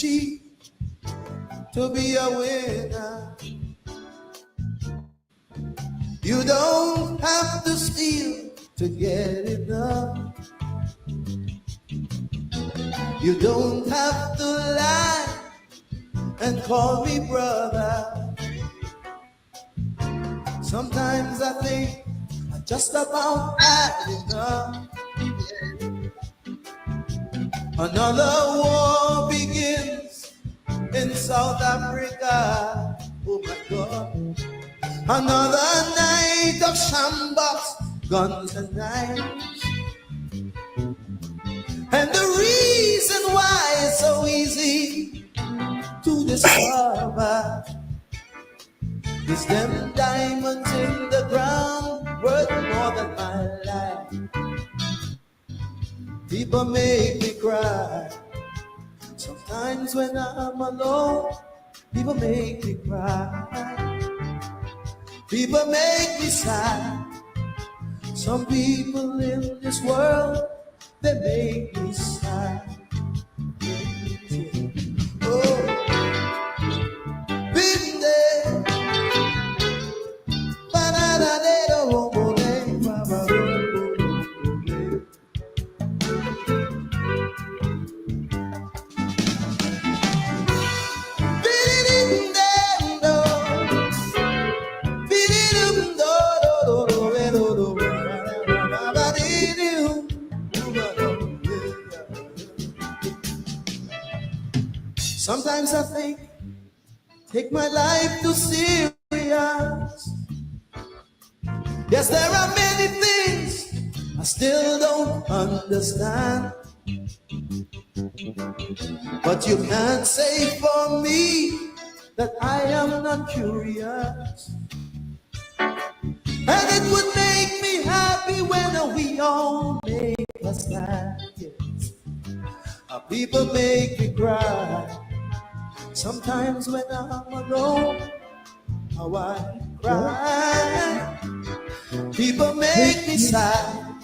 cheat to be a winner. You don't have to steal to get it done. You don't have to lie and call me brother. Sometimes I think I just about had enough. Another war begins in South Africa. Oh my God. Another night of shambles, guns and knives. And the reason why it's so easy to discover is them diamonds in the ground worth more than my life. People make me cry. Sometimes when I'm alone, people make me cry. People make me sad. Some people in this world, they make me sad. Oh, been there. Sometimes I think, take my life too serious. Yes, there are many things I still don't understand. But you can't say for me that I am not curious. And it would make me happy when we all make a stand. Yes. People make me cry. Sometimes when I'm alone, how I cry. People make me sad.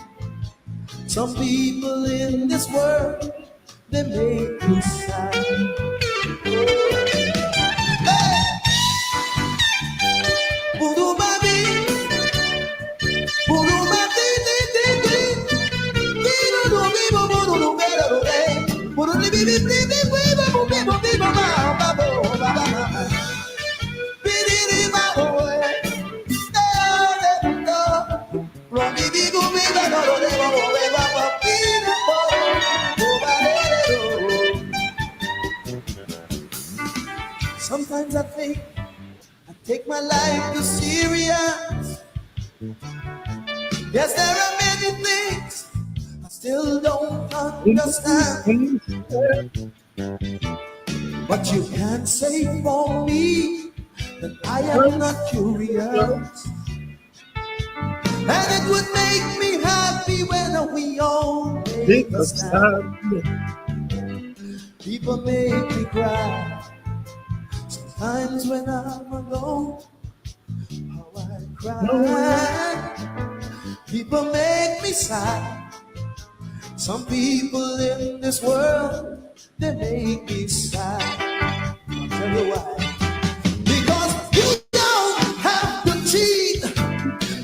Some people in this world, they make me sad. Hey! Sometimes I think I take my life too serious. Yes, there are many things I still don't understand. But you can't say for me that I am not curious. And it would make me happy when we all make a stand. People make me cry. Sometimes when I'm alone, how I cry. People make me sad. Some people in this world, they make me sad. I'll tell you why. Because you don't have to cheat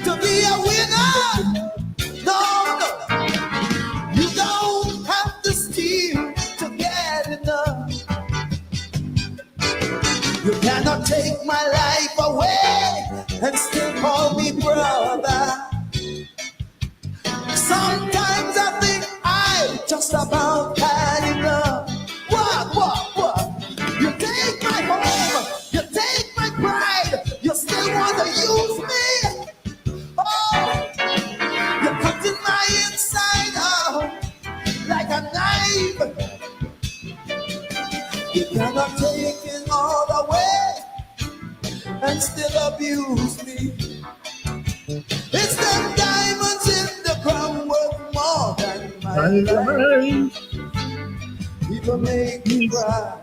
to be a winner. No, no. You don't have to steal to get enough. You cannot take my life away and still call me brother. Sometimes I think I just about had enough. What? You take my home, you take my pride, you still want to use me? Oh, you're cutting my inside out like a knife. You cannot take it all away and still abuse me. It's them diamonds in the crown worth more than my life. People make me cry.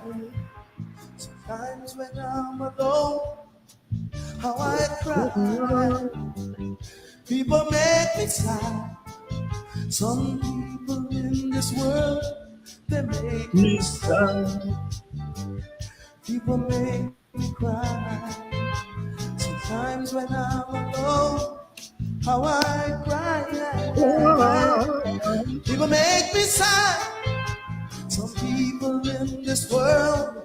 Sometimes when I'm alone, how I cry. People make me sad. Some people in this world, they make me sad. People make me cry. Sometimes when I'm alone, how I cry. People make me sigh. Some people in this world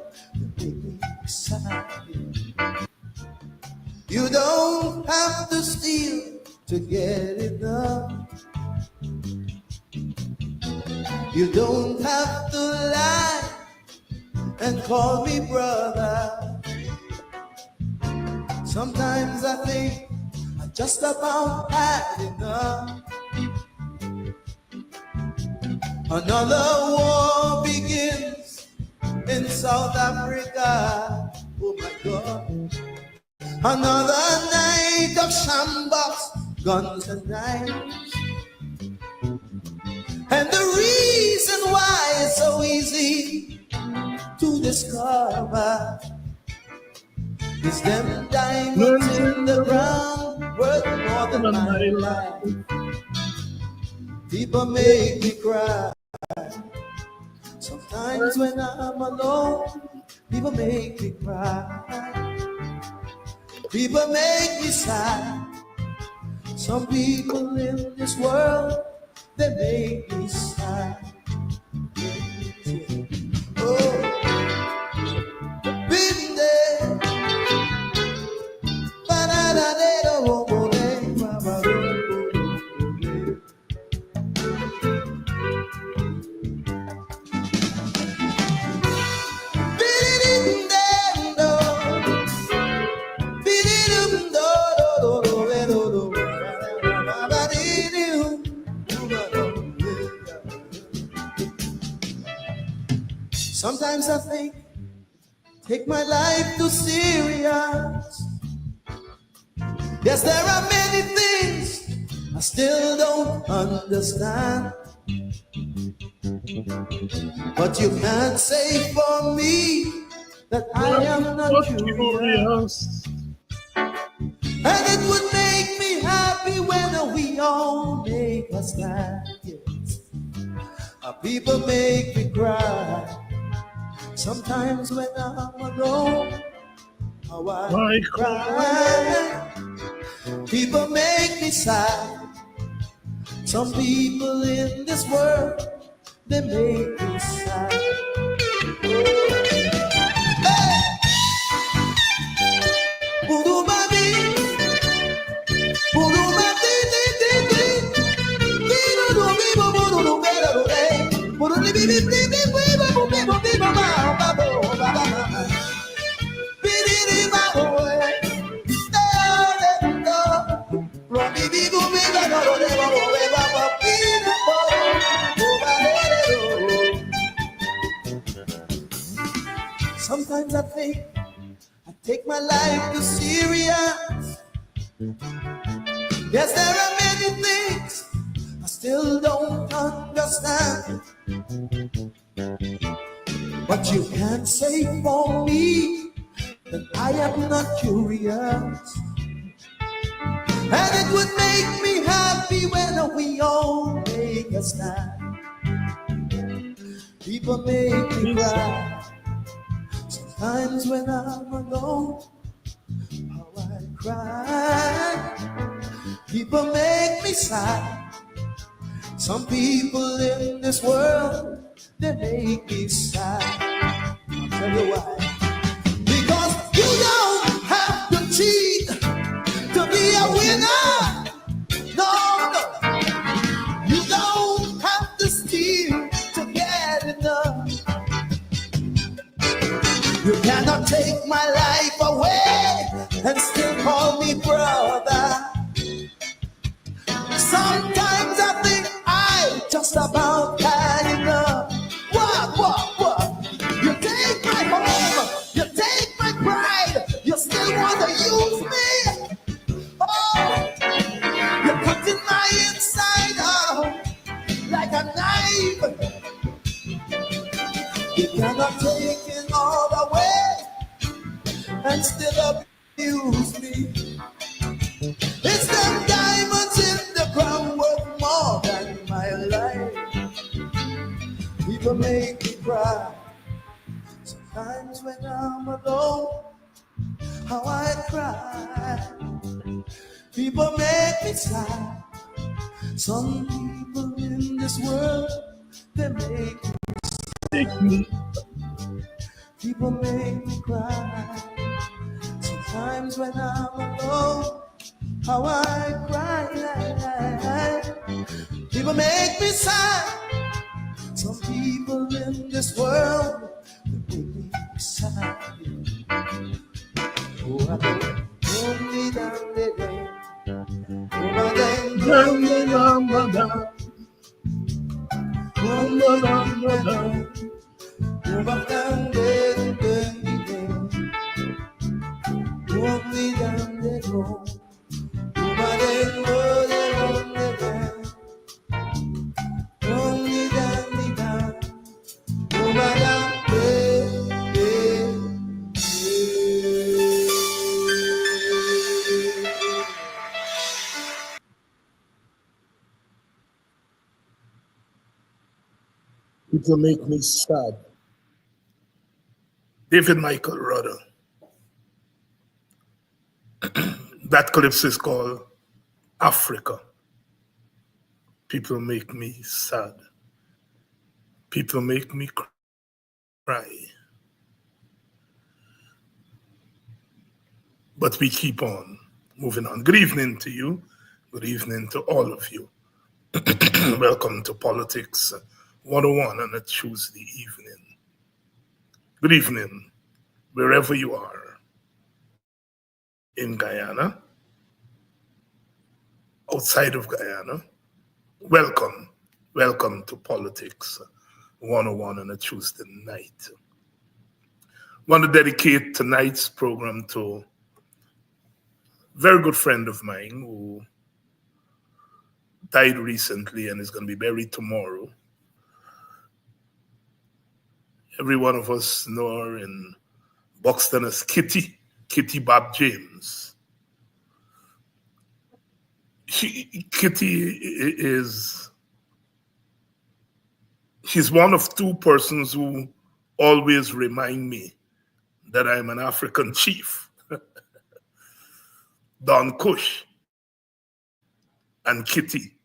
they make me sigh. You don't have to steal to get it done. You don't have to lie and call me brother. Sometimes I think I just about had enough. Another war begins in South Africa. Oh my God. Another night of shambles, guns and knives. And the reason why it's so easy to discover is them diamonds in the ground worth more than my life. People make me cry. Sometimes when I'm alone, people make me cry. People make me sad. Some people in this world, they make me sad. Oh, been there. Sometimes I think, take my life too serious. Yes, there are many things I still don't understand. But you can't say for me that I am not curious. And it would make me happy when we all make a stand. Yes. People make me cry. Sometimes when I'm alone, how I cry. People make me sad. Some people in this world, they make me sad. Hey! Sometimes I think I take my life too serious. Yes, there are many things I still don't understand. But you can't say for me that I am not curious. And it would make me happy when we all make a stand. People make me cry. Sometimes when I'm alone, how I cry. People make me sad. Some people in this world, they make me sad. I'll tell you why. Because you don't have to cheat to be a winner. No, no. You don't have to steal to get enough. You cannot take my life away and still call me brother. Sometimes I think I just about had enough. What? You take my home, you take my pride, you still want to use me. Oh, you're cutting my inside out like a knife. You cannot take it all away and still abuse me. It's them diamonds in the ground worth more than my life. People make me cry. Sometimes when I'm alone, how I cry. People make me sad. Some people in this world, they make me. people make me cry. Sometimes when I'm alone, how I cry. People make me sad. Some people in this world, they make me sad. Oh, I don't only down there. Oh, my dang, Dum, only dum, down dum, dum, dum. Dum, only dum, dum, dum, down dum. oh, my down there, only down there. Oh, my dang, only down. Oh, my down People make me sad. David Michael Rudder. That calypso is called Africa. People make me sad. People make me cry. But we keep on moving on. Good evening to you. Good evening to all of you. Welcome to Politics 101 on a Tuesday evening. Good evening, wherever you are in Guyana, outside of Guyana. Welcome. Welcome to Politics 101 on a Tuesday night. I want to dedicate tonight's program to a very good friend of mine who died recently and is going to be buried tomorrow. Every one of us know her in Buxton as Kitty Bob James. Kitty she's one of two persons who always remind me that I'm an African chief. Don Cush and Kitty.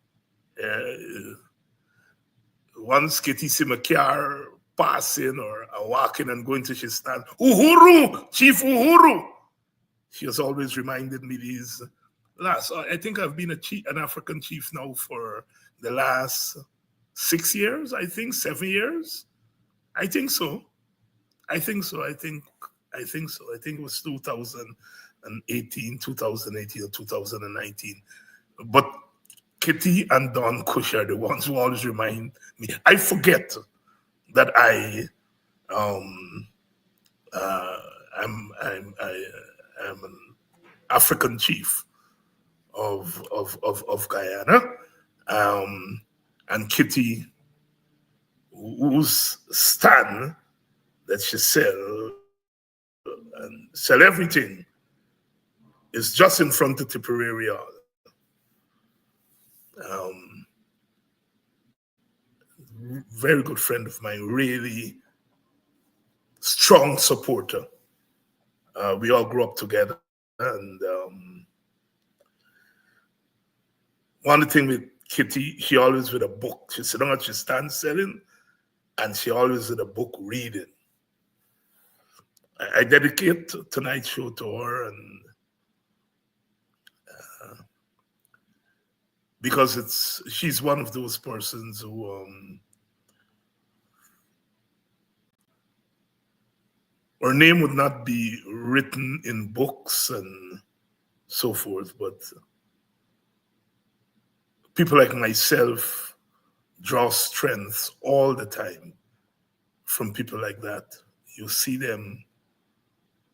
Once Kitty see my car passing or walking and going to she stand, Uhuru, Chief Uhuru. She has always reminded me these last. I think I've been an African chief now for the last 6 years. I think 7 years. I think so. I think so. I think so. I think it was 2018, 2018 or 2019. But Kitty and Don Cush are the ones who always remind me. I forget that I'm an African chief of Guyana, and Kitty, whose stand that she sell everything is just in front of Tipperary Hall. Very good friend of mine, really strong supporter. We all grew up together, and one thing with Kitty, she always with a book. She sit down and she stands selling, and she always with a book reading. I dedicate tonight's show to her, and because she's one of those persons who her name would not be written in books and so forth, but people like myself draw strength all the time from people like that. You see them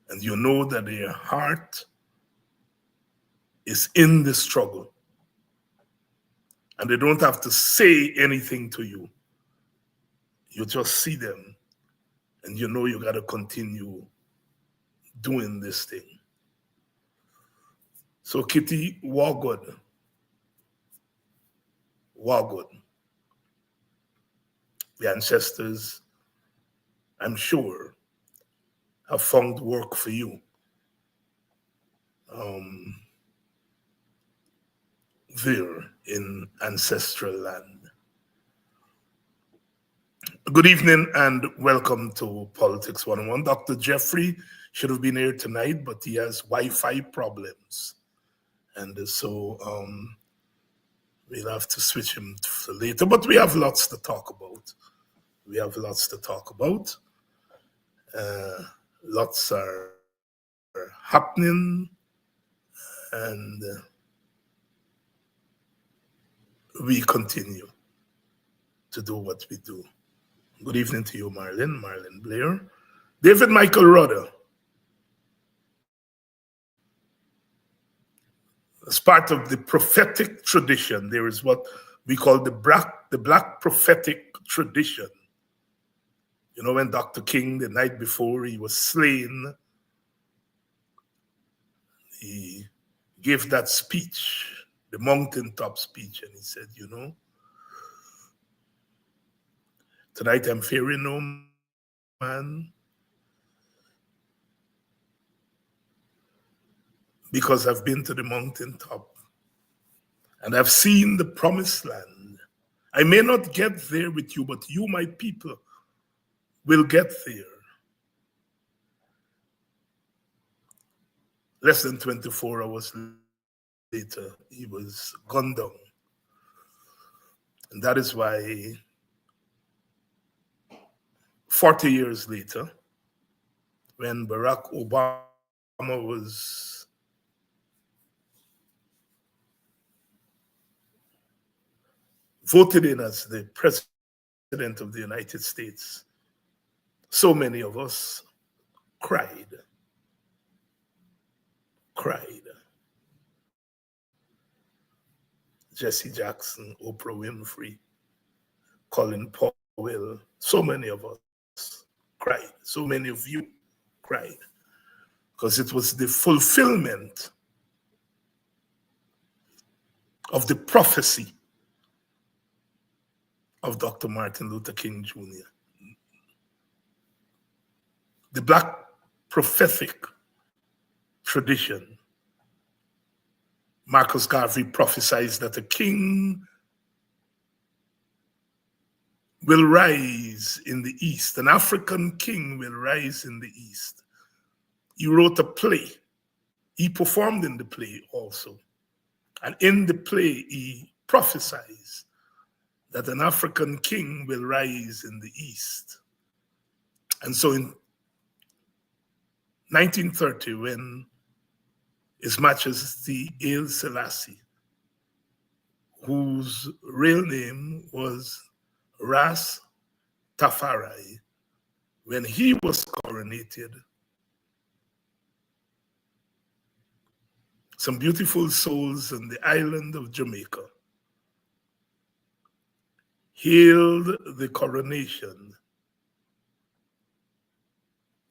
and you know that their heart is in the struggle. And they don't have to say anything to you. You just see them and you know you got to continue doing this thing. So Kitty, war good. War good. The ancestors, I'm sure, have found work for you. Um, there in ancestral land. Good evening and welcome to Politics 101. Dr. Jeffrey should have been here tonight, but he has Wi-Fi problems. And so we'll have to switch him to later, but we have lots to talk about. Lots are happening, and we continue to do what we do. Good evening to you, Marlon Blair. David Michael Rudder. As part of the prophetic tradition, there is what we call the black prophetic tradition. You know, when Dr. King, the night before he was slain, he gave that speech, the mountaintop speech, and he said, you know, tonight I'm fearing no man, because I've been to the mountaintop and I've seen the promised land. I may not get there with you, but you, my people, will get there. Less than 24 hours later, he was gunned down. And that is why 40 years later, when Barack Obama was voted in as the president of the United States, so many of us cried. Jesse Jackson, Oprah Winfrey, Colin Powell, so many of us cried. So many of you cried. Because it was the fulfillment of the prophecy of Dr. Martin Luther King Jr. The Black prophetic tradition. Marcus Garvey prophesies that a king will rise in the East. An African king will rise in the East. He wrote a play. He performed in the play also. And in the play, he prophesies that an African king will rise in the East. And so in 1930, when His Majesty Haile Selassie, whose real name was Ras Tafari, when he was coronated, some beautiful souls on the island of Jamaica hailed the coronation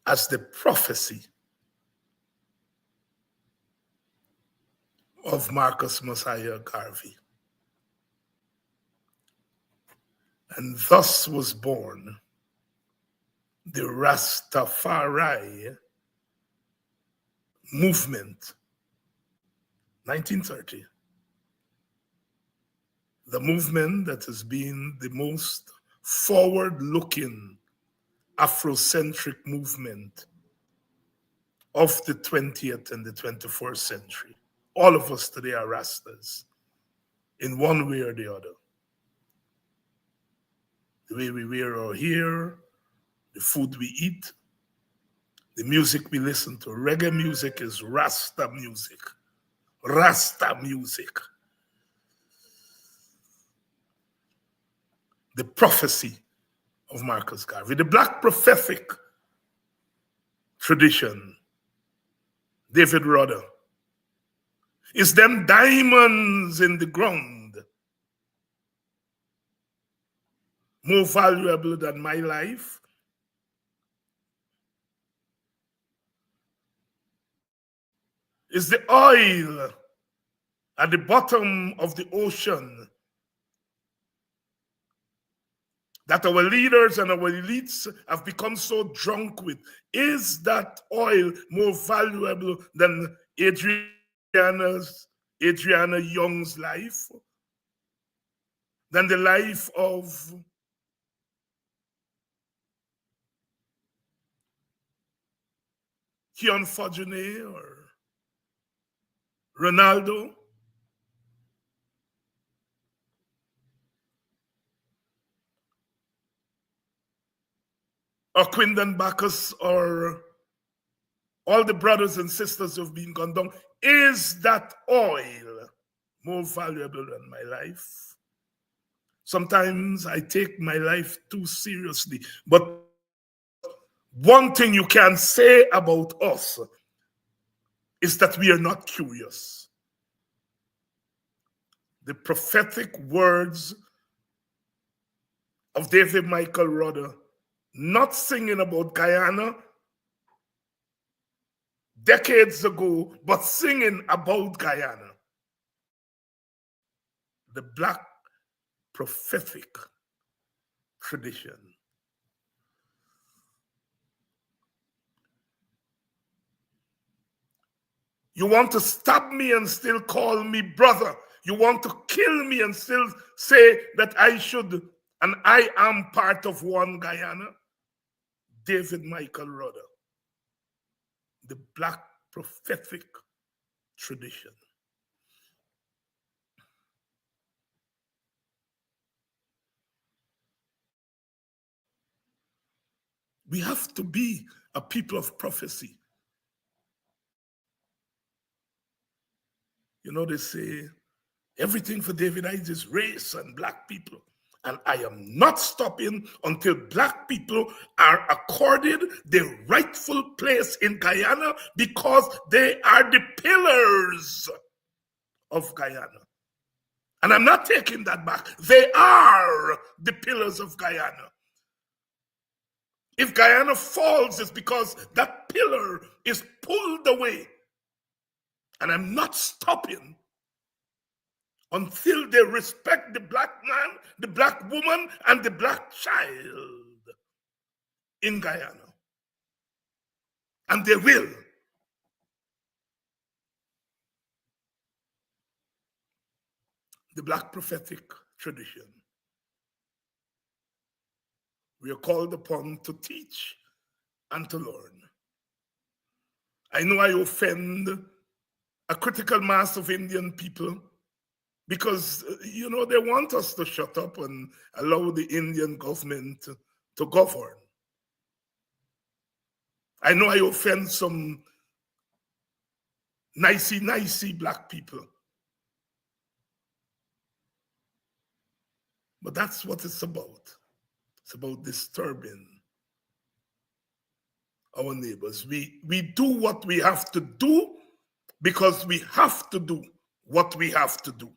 as the prophecy of Marcus Mosiah Garvey. And thus was born the Rastafari movement, 1930. The movement that has been the most forward-looking Afrocentric movement of the 20th and the 21st century. All of us today are Rastas in one way or the other. The way we wear our hair, the food we eat, the music we listen to. Reggae music is Rasta music. Rasta music. The prophecy of Marcus Garvey. The Black prophetic tradition, David Rudder, is them diamonds in the ground more valuable than my life? Is the oil at the bottom of the ocean that our leaders and our elites have become so drunk with? Is that oil more valuable than Adriana Young's life? Than the life of Kian Fajane or Ronaldo? Or Quindon Bacchus, or all the brothers and sisters who've been gone down? Is that oil more valuable than my life? Sometimes I take my life too seriously, but one thing you can say about us is that we are not curious. The prophetic words of David Michael Rudder, not singing about Guyana decades ago, but singing about Guyana. The Black prophetic tradition. You want to stab me and still call me brother. You want to kill me and still say that I should and I am part of one Guyana. David Michael Rudder. The Black prophetic tradition. We have to be a people of prophecy. You know, they say everything for David Icke is race and black people. And I am not stopping until black people are accorded their rightful place in Guyana, because they are the pillars of Guyana. And I'm not taking that back. They are the pillars of Guyana. If Guyana falls, it's because that pillar is pulled away. And I'm not stopping until they respect the black man, the black woman, and the black child in Guyana. And they will. The Black prophetic tradition. We are called upon to teach and to learn. I know I offend a critical mass of Indian people because, you know, they want us to shut up and allow the Indian government to govern. I know I offend some nicey black people. But that's what it's about. It's about disturbing our neighbors. We do what we have to do because we have to do what we have to do.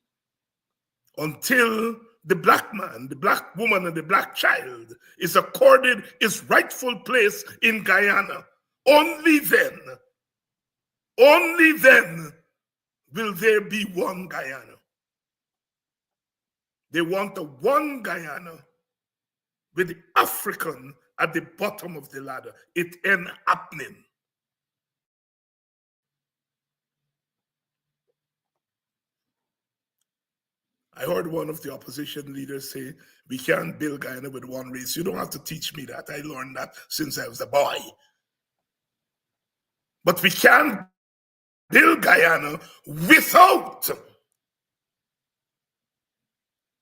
Until the black man, the black woman, and the black child is accorded its rightful place in Guyana, only then will there be one Guyana. They want a one Guyana with the African at the bottom of the ladder. It ain't happening. I heard one of the opposition leaders say, we can't build Guyana with one race. You don't have to teach me that. I learned that since I was a boy. But we can build Guyana without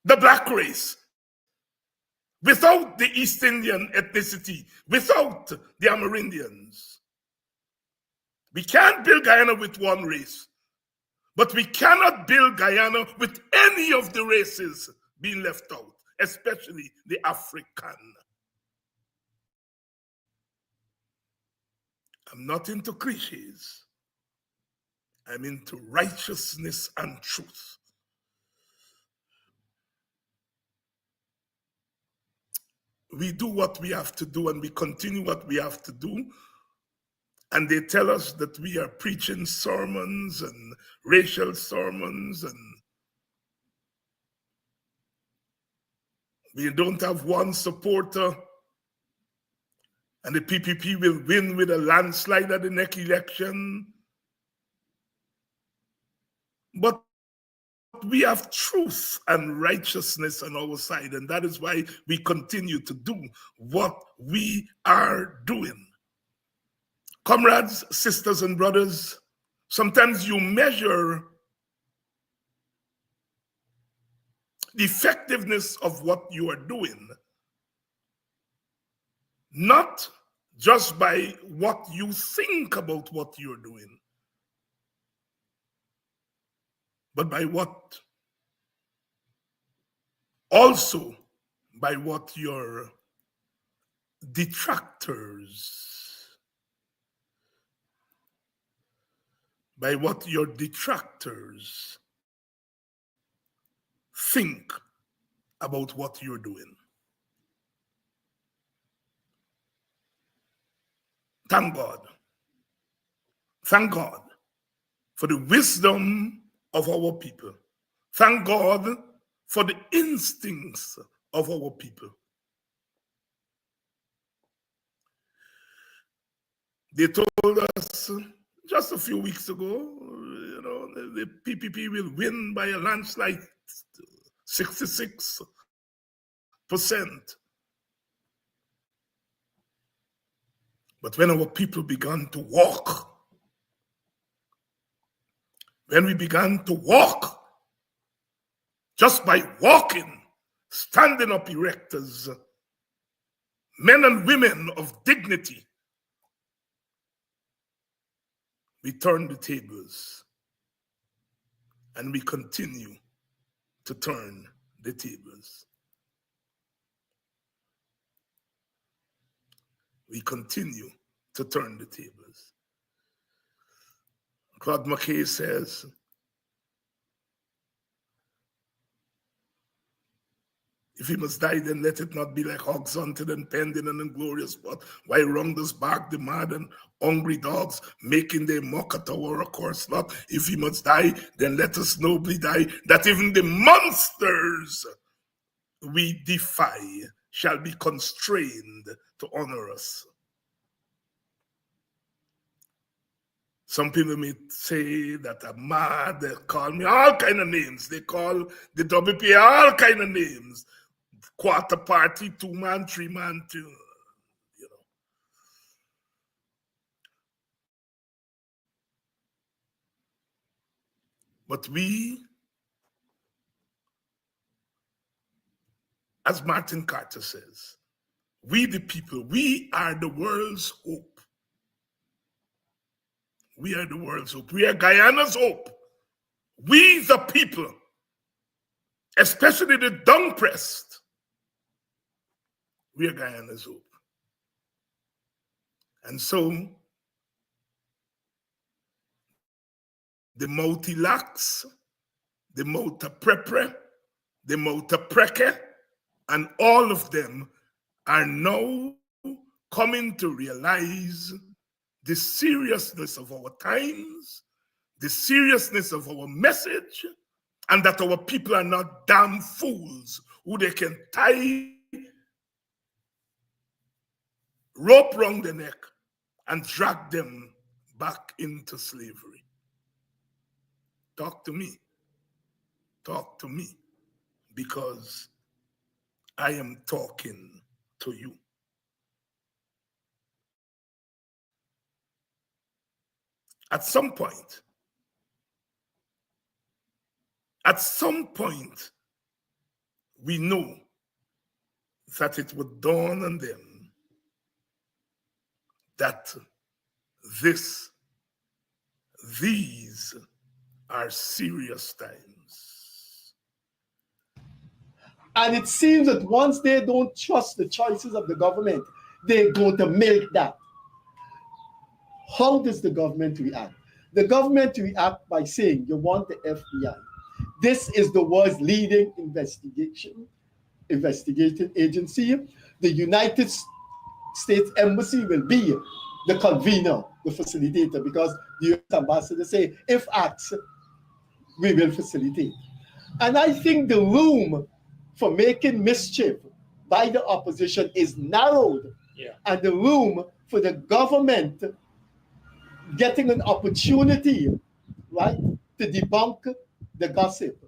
the black race, without the East Indian ethnicity, without the Amerindians. We can't build Guyana with one race, but we cannot build Guyana with any of the races being left out, especially the African. I'm not into cliches. I'm into righteousness and truth. We do what we have to do and we continue what we have to do. And they tell us that we are preaching sermons and racial sermons, and We don't have one supporter and the PPP will win with a landslide at the next election. But we have truth and righteousness on our side, and that is why we continue to do what we are doing. Comrades, sisters, and brothers, sometimes you measure the effectiveness of what you are doing not just by what you think about what you're doing, but by what also by what your detractors think about what you're doing. Thank God. Thank God for the wisdom of our people. Thank God for the instincts of our people. They told us just a few weeks ago, the PPP will win by a landslide, 66%. But when our people began to walk, just by walking, standing up erect as men and women of dignity, we turn the tables and we continue to turn the tables. We continue to turn the tables. Claude McKay says, if he must die, then let it not be like hogs hunted and penned in an inglorious spot, while wrongdoers bark the mad and hungry dogs, making their mock at our course lot. If he must die, then let us nobly die, that even the monsters we defy shall be constrained to honor us. Some people may say that I'm mad, they call me all kind of names. They call the WPA all kind of names. Quarter party, 2-man, 3-man, But we, as Martin Carter says, we the people, we are the world's hope. We are the world's hope. We are Guyana's hope. We the people, especially the dung-pressed, we are Guyana's hope. And so, the Moutilax, the Moutaprepre, the Moutapreke, and all of them are now coming to realize the seriousness of our times, the seriousness of our message, and that our people are not damn fools who they can tie rope round the neck and drag them back into slavery. Talk to me, because I am talking to you. At some point, we know that it would dawn on them that these are serious times. And it seems that once they don't trust the choices of the government, they're going to milk that. How does the government react? The government react by saying, you want the FBI. This is the world's leading investigating agency. The United States Embassy will be the convener, the facilitator, because the US ambassador say, if asked, we will facilitate. And I think the room for making mischief by the opposition is narrowed, and the room for the government getting an opportunity, right, to debunk the gossip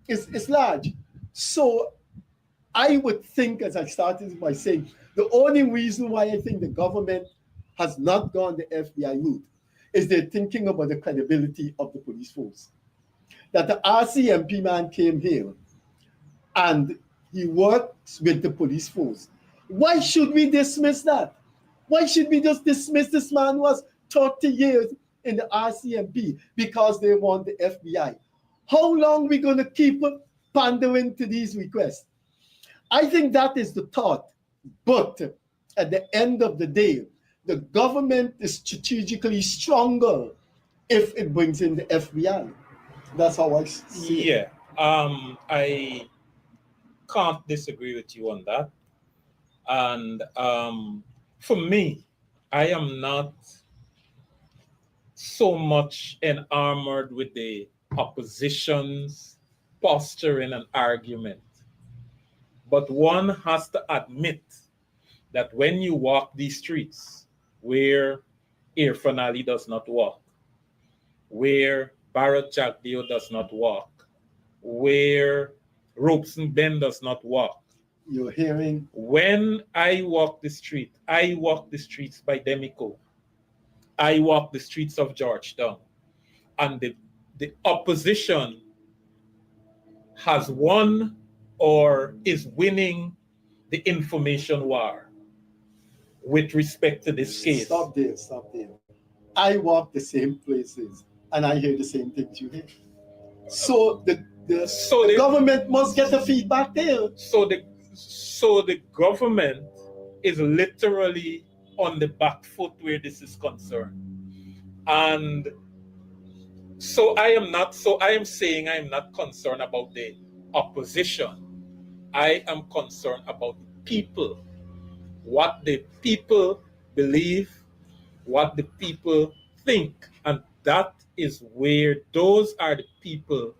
is large. So I would think, as I started by saying, the only reason why I think the government has not gone the FBI route is they're thinking about the credibility of the police force. That the RCMP man came here and he works with the police force. Why should we dismiss that? Why should we just dismiss this man who was 30 years in the RCMP because they want the FBI? How long are we going to keep pandering to these requests? I think that is the thought. But at the end of the day, the government is strategically stronger if it brings in the FBI. That's how I see it. I can't disagree with you on that. And for me, I am not so much enamored with the opposition's posturing and argument. But one has to admit that when you walk these streets where Irfan Ali does not walk, where Bharat Jagdeo does not walk, where Robeson Ben does not walk. You're hearing? When I walk the street, I walk the streets by Demico. I walk the streets of Georgetown. And the opposition has won or is winning the information war with respect to this case. Stop there. I walk the same places and I hear the same things you hear. So the government must get the feedback there. So the government is literally on the back foot where this is concerned. And so I am saying I am not concerned about the opposition. I am concerned about the people, what the people believe, what the people think. And that is where those are the people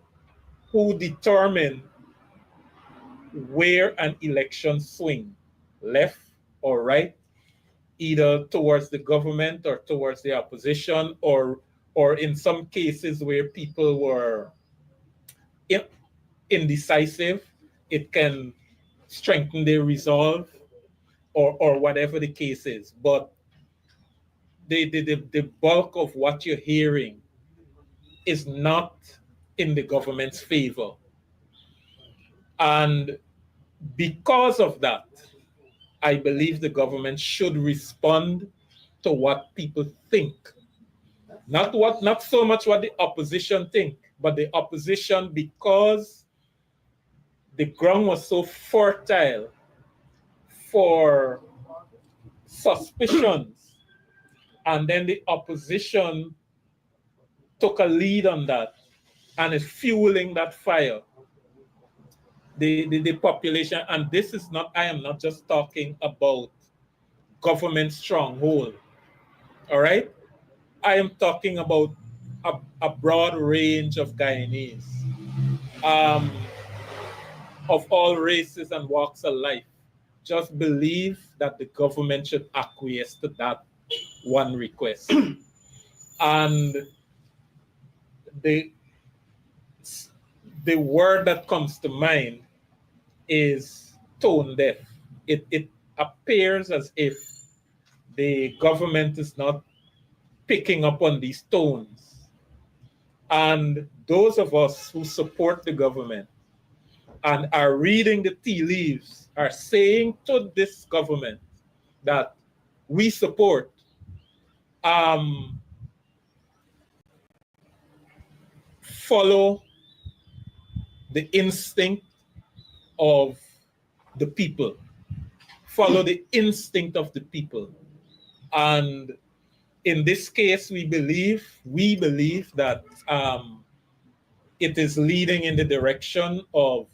who determine where an election swing, left or right, either towards the government or towards the opposition, or in some cases where people were indecisive, it can strengthen their resolve or whatever the case is. But the bulk of what you're hearing is not in the government's favor. And because of that, I believe the government should respond to what people think. Not so much what the opposition think, but the opposition, because the ground was so fertile for suspicions, and then the opposition took a lead on that and is fueling that fire. The population, and this is not, I am not just talking about government stronghold, all right? I am talking about a broad range of Guyanese, of all races and walks of life, just believe that the government should acquiesce to that one request. And the word that comes to mind is tone deaf. It appears as if the government is not picking up on these tones. And those of us who support the government and are reading the tea leaves are saying to this government that we support follow the instinct of the people. Follow the instinct of the people. And in this case, we believe that it is leading in the direction of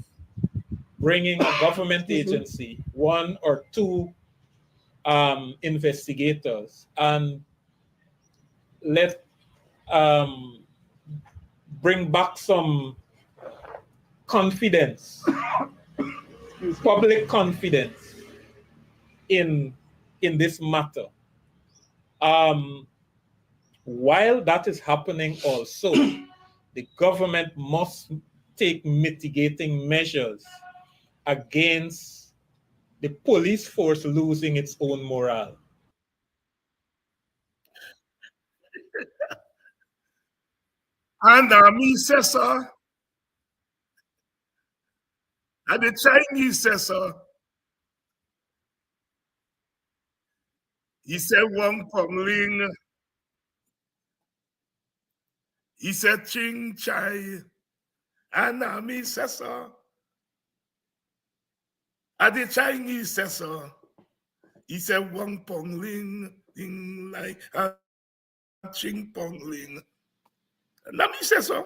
bringing a government agency, one or two investigators, and let bring back some confidence public confidence in this matter. While that is happening also, the government must take mitigating measures against the police force losing its own morale. And me says, sir, and the Chinese says, sir, he said, Wong Pong Ling, he said, Ching Chai, and me says, sir, and the Chinese says, sir, he said, Wong Pong Ling, ding like, Ching Pong Ling. And me says, sir,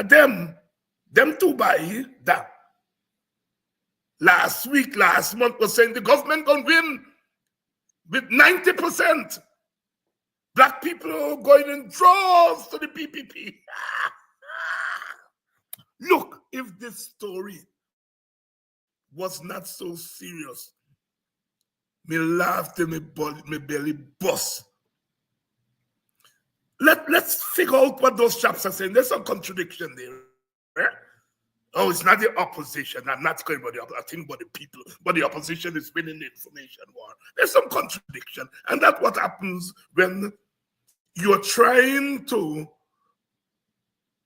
them two by that. Last month was saying the government gonna win with 90%. Black people going in droves to the PPP. Look, if this story was not so serious, me laugh till me belly bust. Let's figure out what those chaps are saying. There's some contradiction there. Oh, it's not the opposition. I'm not going about the opposition. I think about the people. But the opposition is winning the information war. There's some contradiction. And that's what happens when you're trying to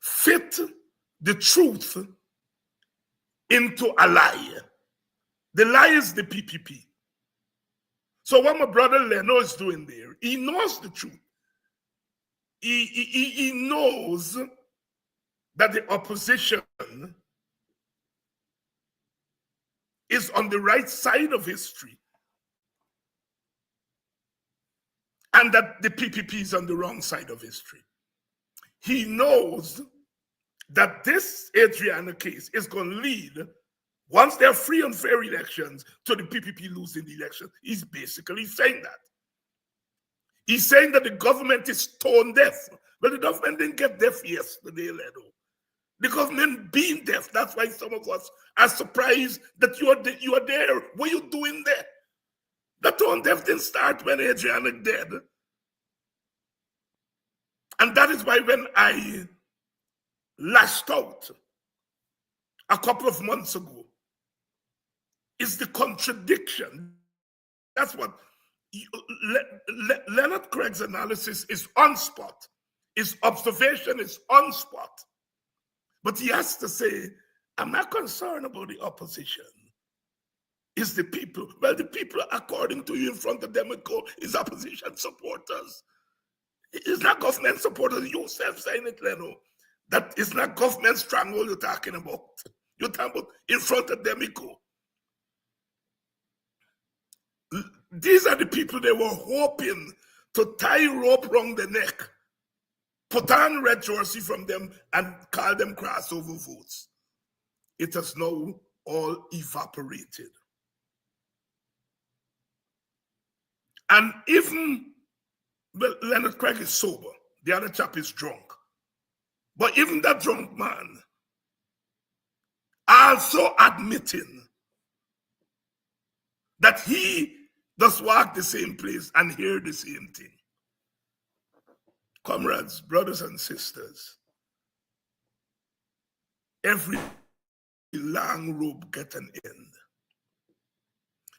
fit the truth into a lie. The lie is the PPP. So what my brother Leno is doing there, he knows the truth. He knows that the opposition is on the right side of history and that the PPP is on the wrong side of history. He knows that this Adriana case is going to lead, once there are free and fair elections, to the PPP losing the election. He's basically saying that. He's saying that the government is tone deaf. Well, the government didn't get deaf yesterday, Ledo. The government being deaf. That's why some of us are surprised that you are there. What are you doing there? The tone deaf didn't start when Adriana dead. And that is why when I lashed out a couple of months ago, is the contradiction. That's what Leonard Craig's analysis is on spot. His observation is on spot. But he has to say, I'm not concerned about the opposition. It's the people. Well, the people, according to you in front of them, is opposition supporters. It's not government supporters. You self saying it, Leno. That is not government stronghold you're talking about. You're talking about in front of them. These are the people they were hoping to tie rope around the neck, put on red jersey from them, and call them crossover votes. It has now all evaporated. And even, well, Leonard Craig is sober. The other chap is drunk. But even that drunk man also admitting that he does walk the same place and hear the same thing. Comrades, brothers and sisters, every long rope get an end.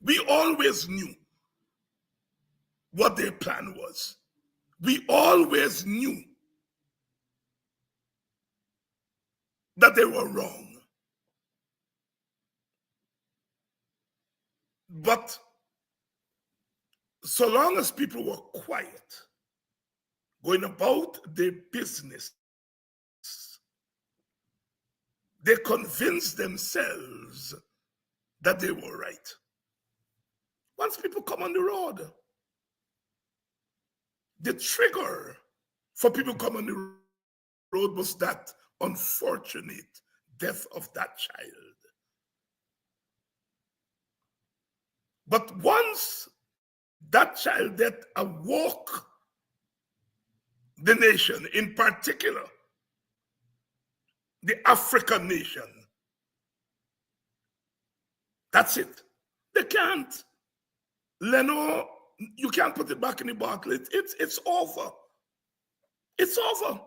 We always knew what their plan was. We always knew that they were wrong. But so long as people were quiet, going about their business, they convinced themselves that they were right. Once people come on the road, the trigger for people coming on the road was that unfortunate death of that child. But once that child death awoke the nation, in particular, the African nation, That's it. They can't. Leno, you can't put it back in the bottle. It's over. It's over.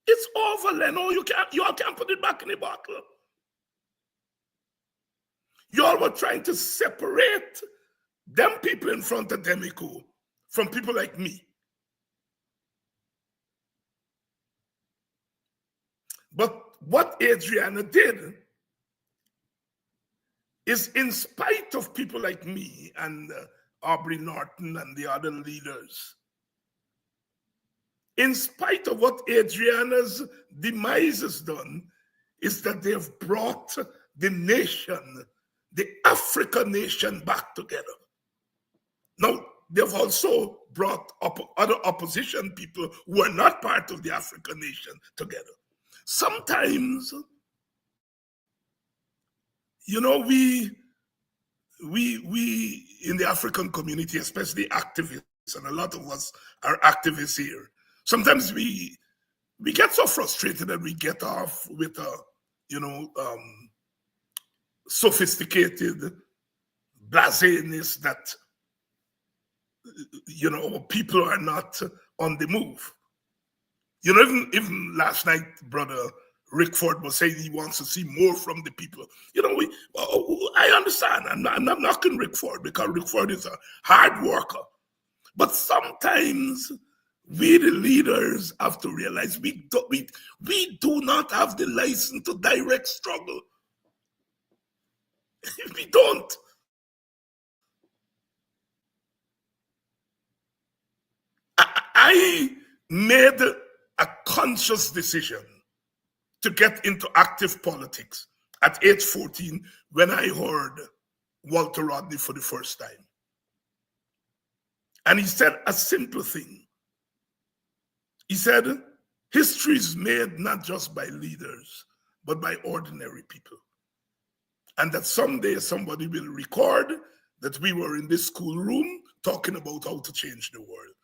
It's over, Leno. You all can't put it back in the bottle. You all were trying to separate them people in front of Demico from people like me. But what Adriana did is, in spite of people like me and Aubrey Norton and the other leaders, in spite of what Adriana's demise has done, is that they have brought the nation, the African nation, back together. Now, they've also brought up other opposition people who are not part of the African nation together. Sometimes, you know, we in the African community, especially activists, and a lot of us are activists here, sometimes we get so frustrated that we get off with a, sophisticated blaseness that, people are not on the move. Even last night, Brother Rick Ford was saying he wants to see more from the people. I understand. I'm not knocking Rick Ford, because Rick Ford is a hard worker. But sometimes we, the leaders, have to realize we do not have the license to direct struggle. We don't. I made a conscious decision to get into active politics at age 14 when I heard Walter Rodney for the first time. And he said a simple thing. He said, history is made not just by leaders, but by ordinary people. And that someday somebody will record that we were in this schoolroom talking about how to change the world.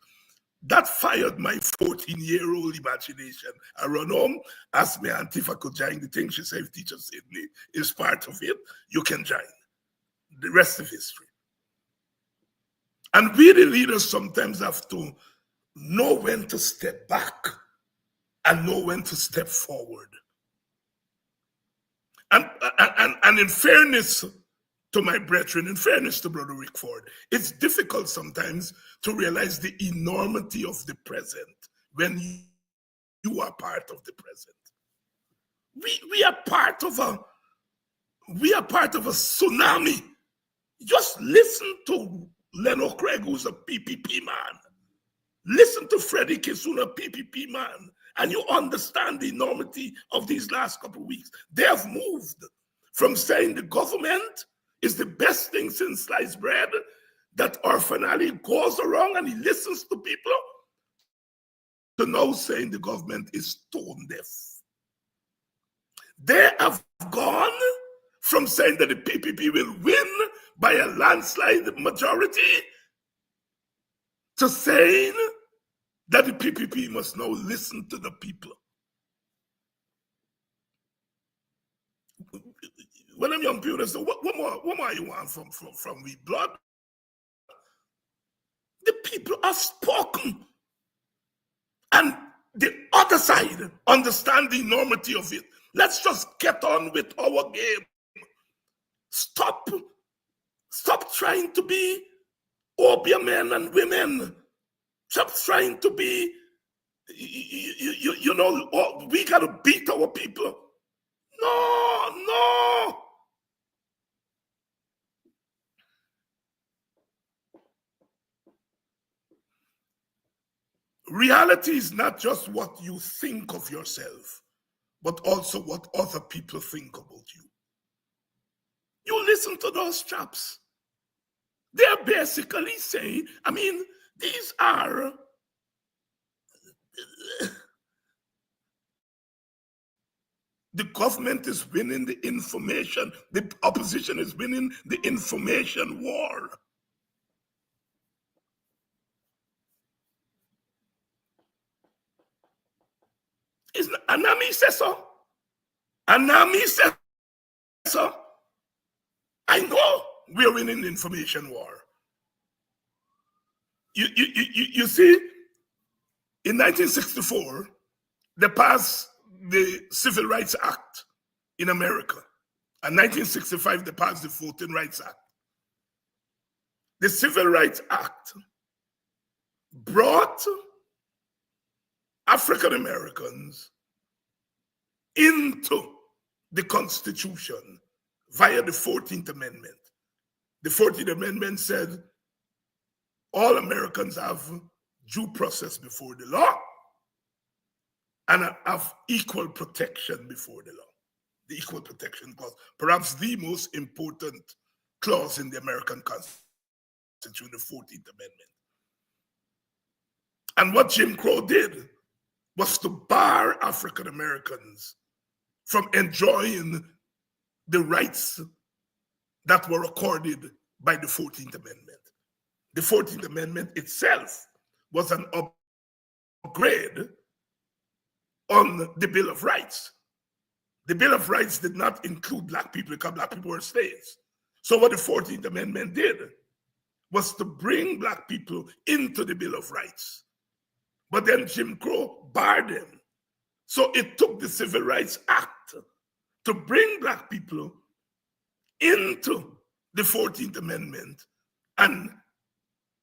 That fired my 14-year-old imagination. I run home, asked my auntie if I could join the thing. She said, if Teacher Sydney is part of it, you can join. The rest of history. And we, the leaders, sometimes have to know when to step back and know when to step forward. And in fairness to my brethren, in fairness to Brother Rick Ford, it's difficult sometimes to realize the enormity of the present when you are part of the present. We are part of a tsunami. Just listen to Leno Craig, who's a PPP man. Listen to Freddie Kisuna, PPP man, and you understand the enormity of these last couple of weeks. They have moved from saying the government is the best thing since sliced bread, that Orphan Ali goes around and he listens to people, to now saying the government is tone deaf. They have gone from saying that the PPP will win by a landslide majority to saying that the PPP must now listen to the people. When I'm young people, they say, what more you want from we blood? The people have spoken. And the other side understand the enormity of it. Let's just get on with our game. Stop trying to be obeah men and women. Stop trying to be, we got to beat our people. No. Reality is not just what you think of yourself, but also what other people think about you. You listen to those chaps. They're basically saying, these are the government is winning the information, the opposition is winning the information war. Anami says so. Anami says sir, I know we're winning the information war. You see, in 1964, they passed the Civil Rights Act in America. And 1965, they passed the Voting Rights Act. The Civil Rights Act brought African Americans into the Constitution via the 14th Amendment. The 14th Amendment said all Americans have due process before the law and have equal protection before the law. The equal protection clause, perhaps the most important clause in the American Constitution, the 14th Amendment. And what Jim Crow did was to bar African Americans from enjoying the rights that were accorded by the 14th Amendment. The 14th Amendment itself was an upgrade on the Bill of Rights. The Bill of Rights did not include black people because black people were slaves. So what the 14th Amendment did was to bring black people into the Bill of Rights. But then Jim Crow barred them. So it took the Civil Rights Act to bring black people into the 14th Amendment and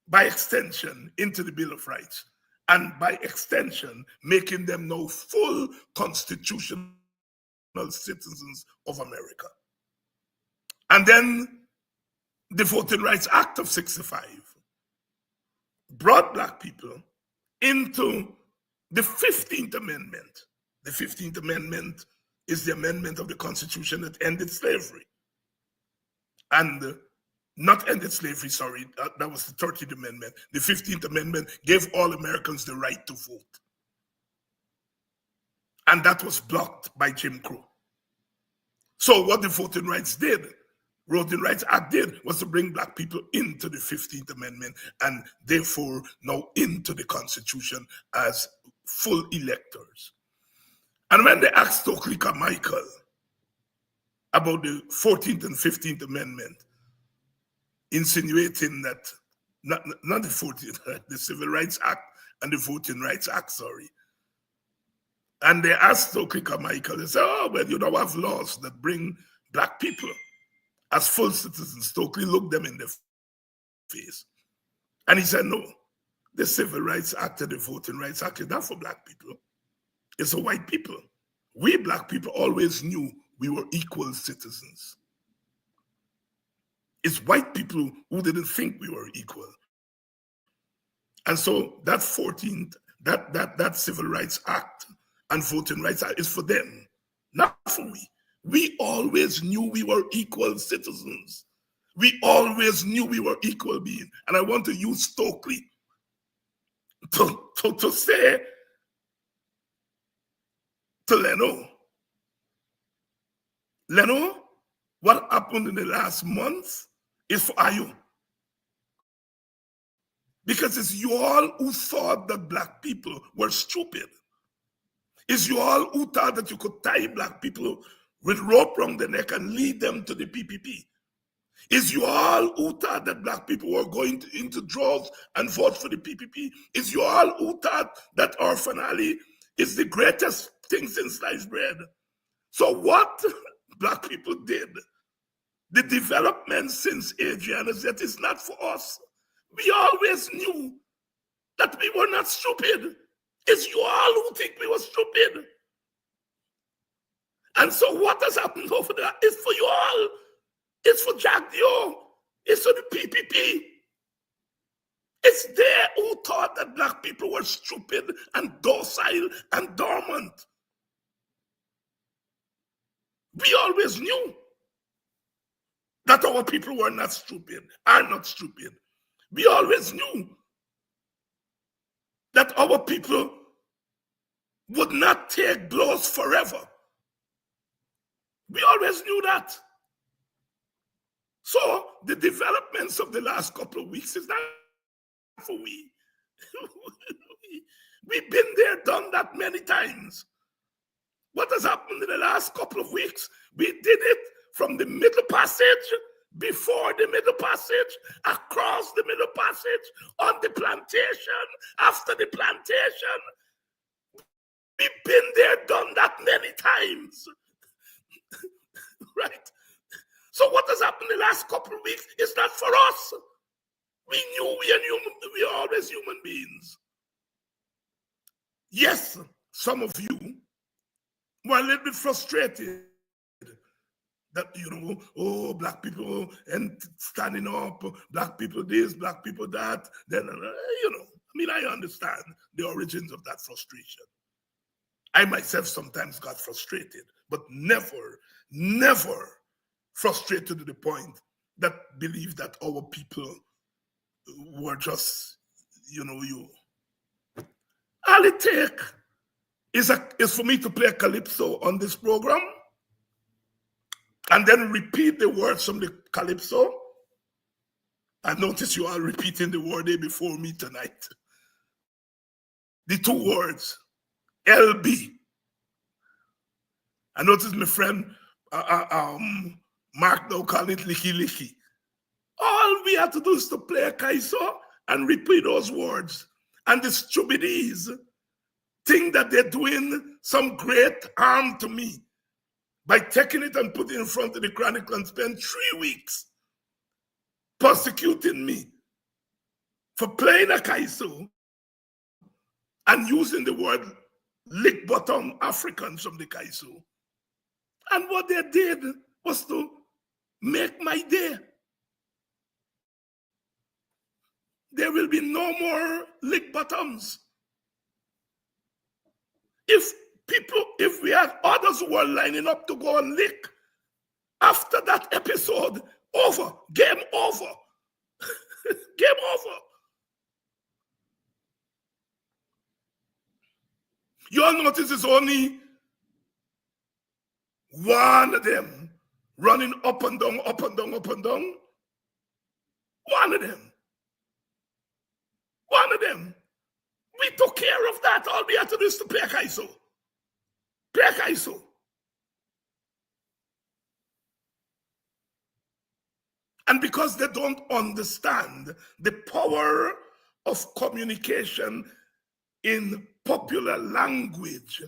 by extension into the Bill of Rights, and by extension making them now full constitutional citizens of America. And then the Voting Rights Act of 65 brought black people into the 15th Amendment. The 15th Amendment is the amendment of the Constitution that ended slavery. And not ended slavery, sorry, that was the 13th Amendment. The 15th Amendment gave all Americans the right to vote. And that was blocked by Jim Crow. So what the Voting Rights Act did was to bring black people into the 15th Amendment and therefore now into the Constitution as full electors. And when they asked Stokely Carmichael about the 14th and 15th Amendment, insinuating that, not the 14th, the Civil Rights Act and the Voting Rights Act, sorry. And they asked Stokely Carmichael, they said, oh, well, you don't have laws that bring black people as full citizens. Stokely looked them in the face. And he said, no, the Civil Rights Act and the Voting Rights Act is not for black people. It's for white people. We black people always knew we were equal citizens. It's white people who didn't think we were equal. And so that 14th, that Civil Rights Act and Voting Rights Act is for them, not for we. We always knew we were equal citizens. We always knew we were equal beings. And I want to use Stokely to say to Leno, what happened in the last month is for you. Because it's you all who thought that black people were stupid. It's you all who thought that you could tie black people with rope around the neck and lead them to the PPP. It's you all who thought that black people were going into droves and vote for the PPP. It's you all who thought that our finale is the greatest thing since sliced bread. So what black people did, the development since Adrian is that it's not for us. We always knew that we were not stupid. It's you all who think we were stupid. And so what has happened over there is for you all. It's for Jack Dio. It's for the PPP. It's they who thought that black people were stupid and docile and dormant. We always knew that our people were not stupid, are not stupid. We always knew that our people would not take blows forever. We always knew that. So the developments of the last couple of weeks is not for we. We've been there, done that many times. What has happened in the last couple of weeks? We did it from the middle passage, before the middle passage, across the middle passage, on the plantation, after the plantation. We've been there, done that many times. Right? So what has happened the last couple of weeks is not for us. We knew we are always human beings. Yes, some of you were a little bit frustrated that, oh, black people and standing up, black people this, black people that. Then, I understand the origins of that frustration. I myself sometimes got frustrated, but never frustrated to the point that believe that our people were just, you. All it take is for me to play a calypso on this program and then repeat the words from the calypso. I notice you are repeating the word there before me tonight. The two words, LB. I noticed my friend Mark now calling it Licky Licky. All we have to do is to play a kaiso and repeat those words. And the stupidities think that they're doing some great harm to me by taking it and putting it in front of the Chronicle and spend 3 weeks persecuting me for playing a kaiso and using the word lick bottom Africans from the kaiso. And what they did was to make my day. There will be no more lick bottoms. If we had others who were lining up to go and lick, after that episode, over, game over. Game over. You'll notice it's only one of them running up and down, up and down, up and down. One of them. We took care of that. All we had to do is to play kaiso. Play kaiso. And because they don't understand the power of communication in popular language,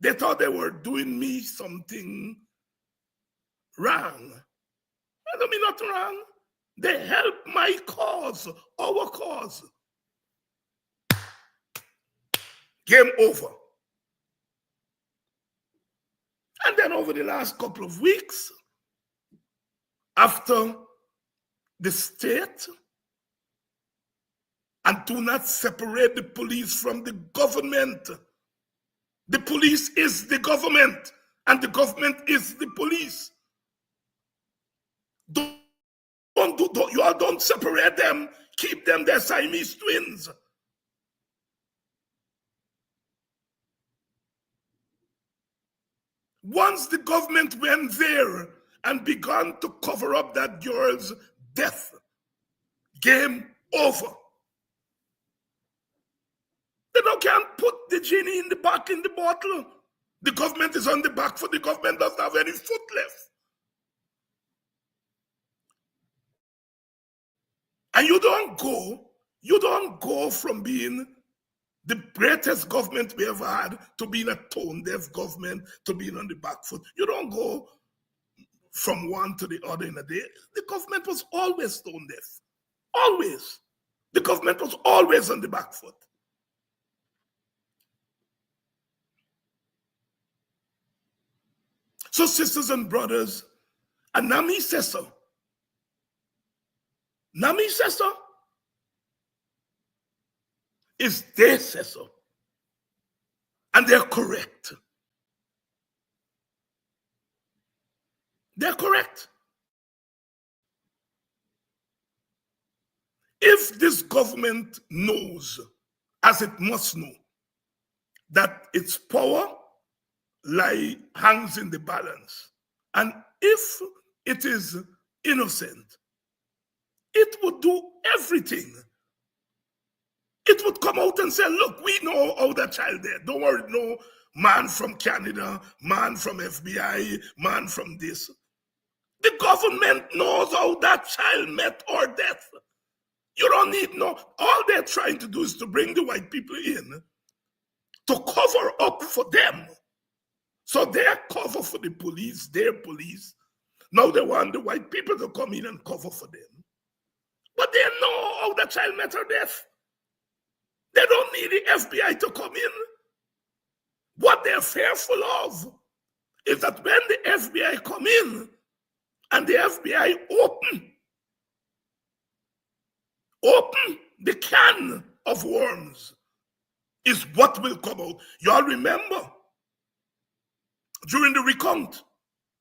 they thought they were doing me something wrong. I don't mean nothing wrong. They help my cause, our cause. Game over. And then over the last couple of weeks, after the state, and do not separate the police from the government. The police is the government, and the government is the police. Don't separate them. Keep them their Siamese twins. Once the government went there and began to cover up that girl's death, game over. They can't put the genie in the back in the bottle. The government is on the back foot. The government doesn't have any foot left. And you don't go from being the greatest government we ever had to being a tone-deaf government to being on the back foot. You don't go from one to the other in a day. The government was always tone-deaf. Always. The government was always on the back foot. So, sisters and brothers, and Nami says so. Nami says so. Is they say so. And they're correct. They're correct. If this government knows, as it must know, that its power hangs in the balance, and if it is innocent, it would do everything. It would come out and say, look, we know how that child there. Don't worry, no man from Canada, man from FBI, man from this. The government knows how that child met or death. You don't need no. All they're trying to do is to bring the white people in to cover up for them. So they're cover for the police, their police. Now they want the white people to come in and cover for them. But they know how the child met her death. They don't need the FBI to come in. What they're fearful of is that when the FBI come in and the FBI open the can of worms, is what will come out. Y'all remember, during the recount,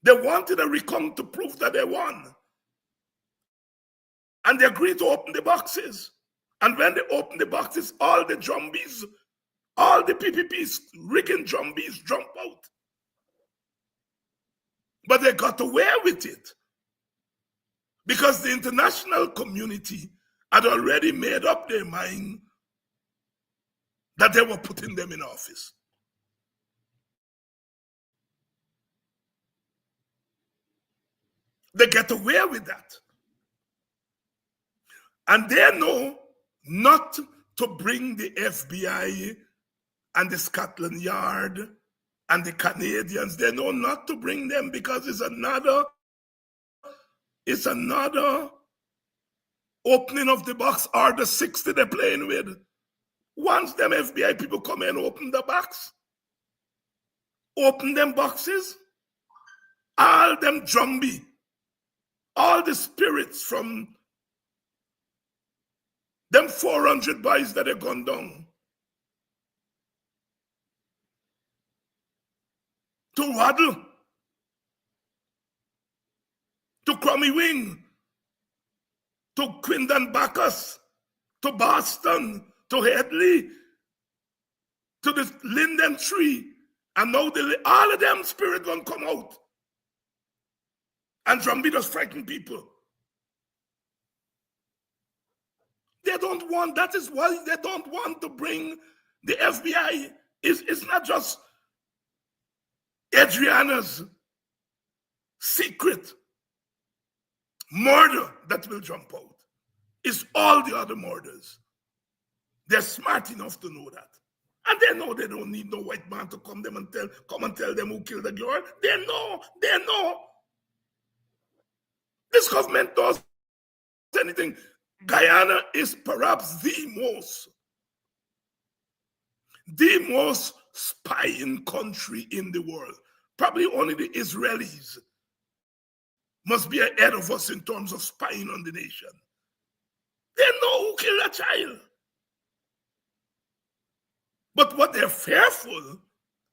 they wanted a recount to prove that they won. And they agreed to open the boxes. And when they opened the boxes, all the drumbees, all the PPPs, rigging drumbees jump out. But they got away with it because the international community had already made up their mind that they were putting them in office. They get away with that. And they know not to bring the FBI and the Scotland Yard and the Canadians. They know not to bring them because it's another opening of the box, or the 60 they're playing with. Once them FBI people come and open the box, open them boxes, all them drumbeat, all the spirits from them 400 boys that have gone down to Waddle, to Crummy Wing, to Quindon Bacchus, to Boston, to Headley, to the Linden Tree, and now all of them spirit gonna come out. And drumbeat just frighten people. They don't want, that is why they don't want to bring the FBI. It's not just Adriana's secret murder that will jump out. It's all the other murders. They're smart enough to know that. And they know they don't need no white man to come and tell them who killed the girl. They know. This government does anything. Guyana is perhaps the most spying country in the world. Probably only the Israelis must be ahead of us in terms of spying on the nation. They know who killed that child. But what they're fearful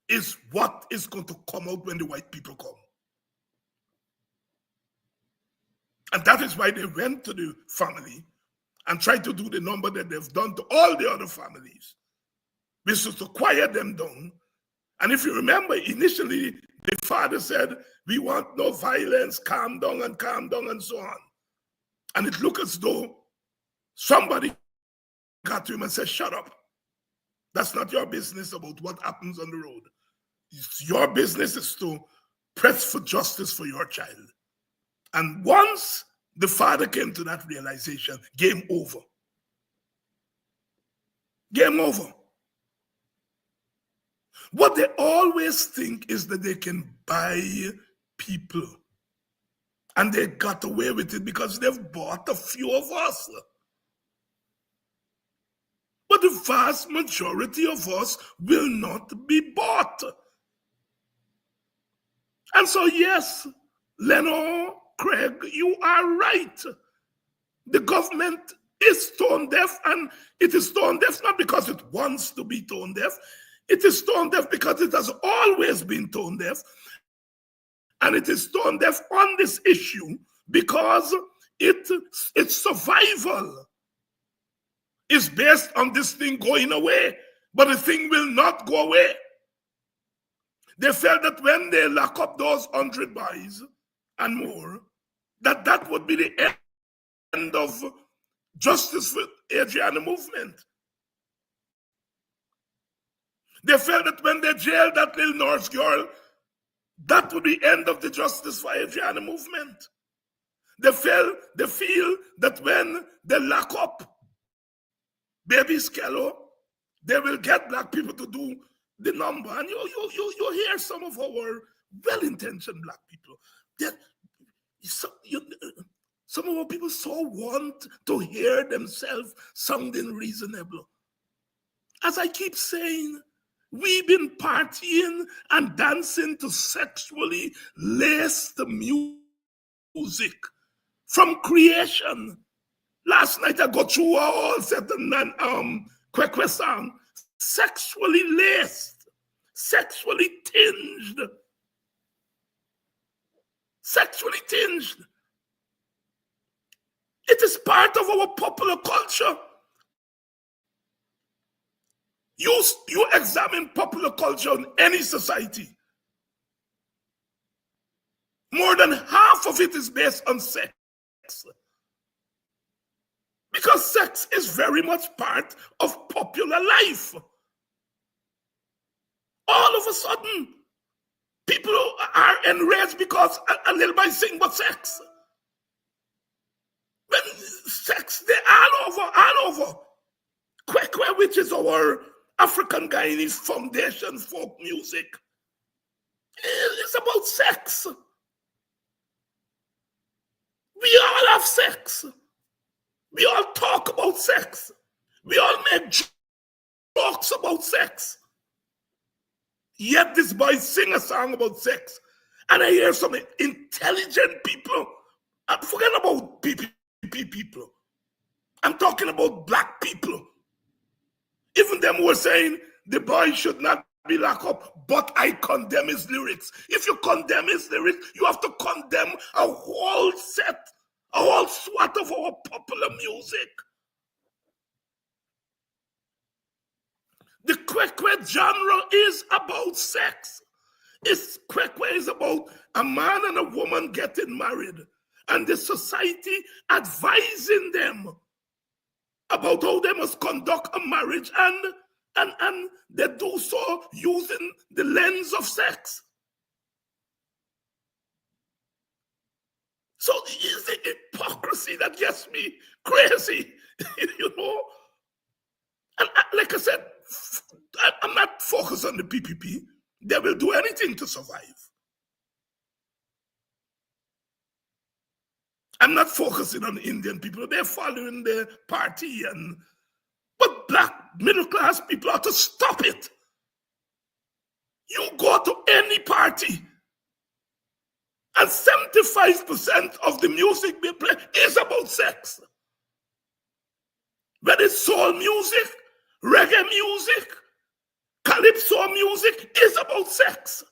is what is going to come out when the white people come. And that is why they went to the family and tried to do the number that they've done to all the other families, which was to quiet them down. And if you remember, initially, the father said, we want no violence, calm down, and so on. And it looked as though somebody got to him and said, shut up. That's not your business about what happens on the road. Your business is to press for justice for your child. And once the father came to that realization, game over. Game over. What they always think is that they can buy people. And they got away with it because they've bought a few of us. But the vast majority of us will not be bought. And so, yes, Leno, Craig, you are right. The government is tone deaf, and it is tone deaf not because it wants to be tone deaf. It is tone deaf because it has always been tone deaf. And it is tone deaf on this issue because its survival is based on this thing going away. But the thing will not go away. They felt that when they lock up those 100 boys and more, that would be the end of justice for Adriana movement. They felt that when they jailed that little Norse girl, that would be the end of the justice for Adriana movement. They feel that when they lock up baby Skello, they will get black people to do the number. And you hear some of our well-intentioned black people. Some of our people so want to hear themselves sounding reasonable. As I keep saying, we've been partying and dancing to sexually laced music from creation. Last night I got through a whole set of Kwekwe song, sexually laced, sexually tinged. Sexually tinged. It is part of our popular culture. You examine popular culture in any society. More than half of it is based on sex. Because sex is very much part of popular life. All of a sudden, people are enraged because a little boy sing about sex. When sex, they're all over. Kwekwe, which is our African Guyanese foundation folk music, it's about sex. We all have sex. We all talk about sex. We all make jokes about sex. Yet this boy sing a song about sex. And I hear some intelligent people. I'm forgetting about PPP people. I'm talking about black people. Even them were saying the boy should not be locked up, but I condemn his lyrics. If you condemn his lyrics, you have to condemn a whole set, a whole swat of our popular music. The Kwekwe genre is about sex. Kwekwe is about a man and a woman getting married, and the society advising them about how they must conduct a marriage, and they do so using the lens of sex. So it's the hypocrisy that gets me crazy, you know. And like I said, I'm not focused on the PPP. They will do anything to survive. I'm not focusing on Indian people. They're following the party, but black middle class people have to stop it. You go to any party, and 75% of the music they play is about sex. Whether it's soul music, reggae music, calypso music, is about sex.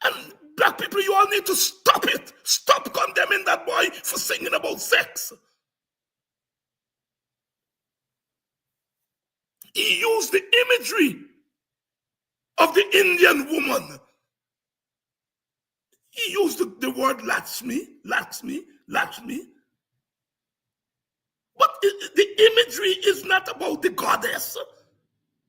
And black people, you all need to stop it. Stop condemning that boy for singing about sex. He used the imagery of the Indian woman. He used the word Lakshmi. But the imagery is not about the goddess.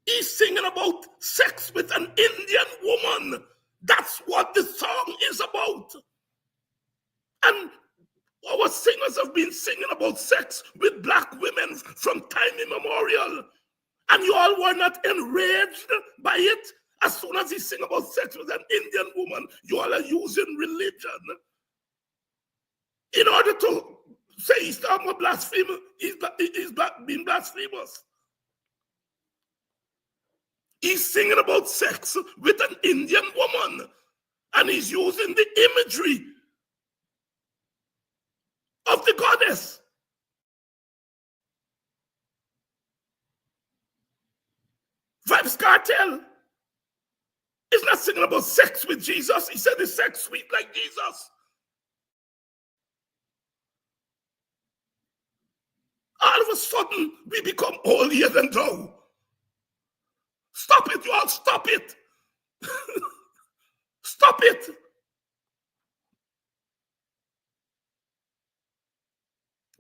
He's singing about sex with an Indian woman. That's what the song is about. And our singers have been singing about sex with black women from time immemorial. And you all were not enraged by it. As soon as he sing about sex with an Indian woman, you all are using religion in order to say he's talking about blasphemy. He's being blasphemous. He's singing about sex with an Indian woman, and he's using the imagery of the goddess. Vybz Kartel is not singing about sex with Jesus. He said the sex sweet like Jesus. All of a sudden, we become holier than thou. Stop it, you all, stop it. Stop it.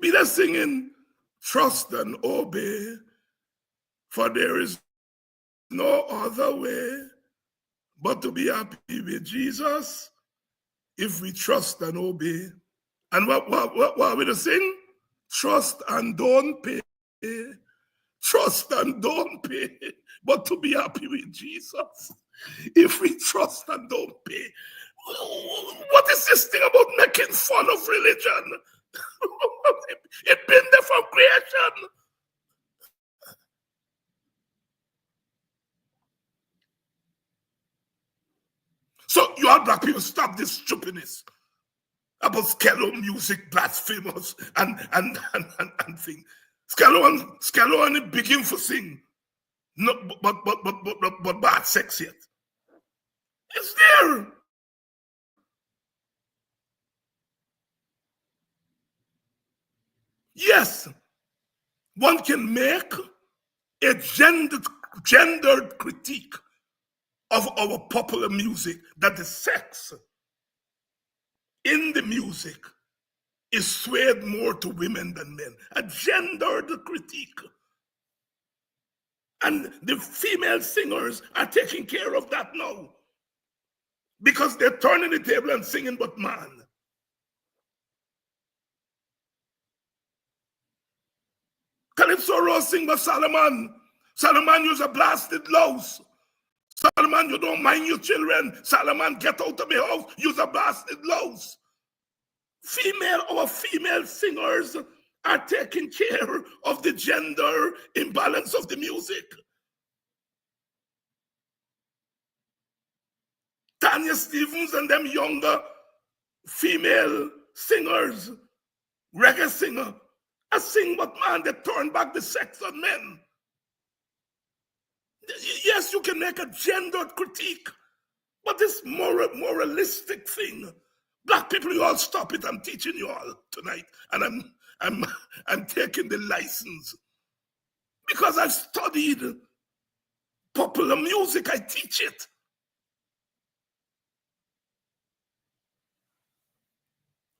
Be there singing, trust and obey, for there is no other way. but to be happy with Jesus if we trust and obey. And what we to sing? Trust and don't pay. Trust and don't pay, but to be happy with Jesus if we trust and don't pay. What is this thing about making fun of religion? It's been there from creation. So you all black people, stop this stupidness about Skello music, blasphemous and thing. Skello only begin for sing, no, but bad sex yet. It's there. Yes, one can make a gendered critique of our popular music, that the sex in the music is swayed more to women than men. A gendered critique. And the female singers are taking care of that now, because they're turning the table and singing but man. Calypso Rose sing but Solomon. Solomon use a blasted louse. Solomon, you don't mind your children. Solomon, get out of my house. Use a blasted louse. Our female singers are taking care of the gender imbalance of the music. Tanya Stevens and them younger female singers, reggae singer, I sing, but man, they turn back the sex on men. Yes, you can make a gendered critique, but this moralistic thing, black people, you all stop it. I'm teaching you all tonight, and I'm taking the license because I've studied popular music. I teach it.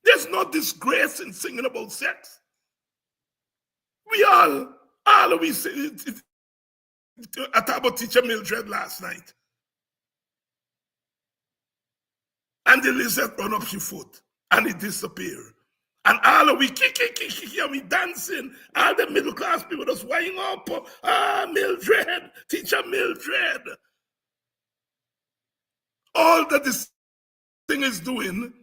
There's no disgrace in singing about sex. We all we say. I talked about teacher Mildred last night. And the lizard run up your foot and it disappeared. And all of we kick, and we dancing. All the middle class people just wind up. Mildred, teacher Mildred. All that this thing is doing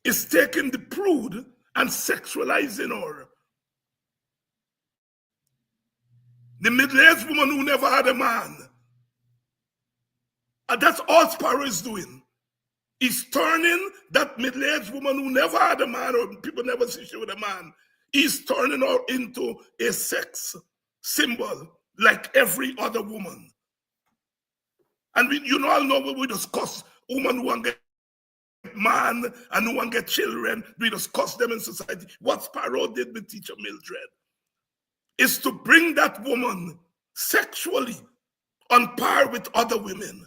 is taking the prude and sexualizing her. The middle-aged woman who never had a man. And that's all Sparrow is doing. He's turning that middle-aged woman who never had a man, or people never see she with a man, he's turning her into a sex symbol like every other woman. And you all know what we discuss, women who want to get man and who want to get children, we discuss them in society. What Sparrow did with teacher Mildred is to bring that woman sexually on par with other women.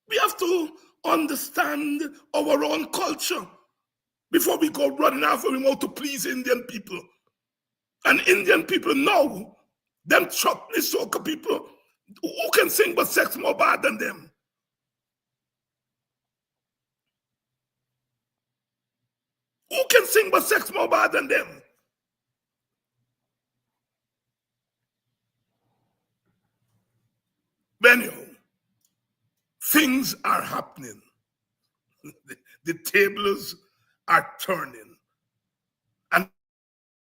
We have to understand our own culture before we go running after we want to please Indian people. And Indian people know them chutney soca people who can sing but sex more bad than them. Who can sing but sex more bad than them? Anyhow, things are happening. The tables are turning. And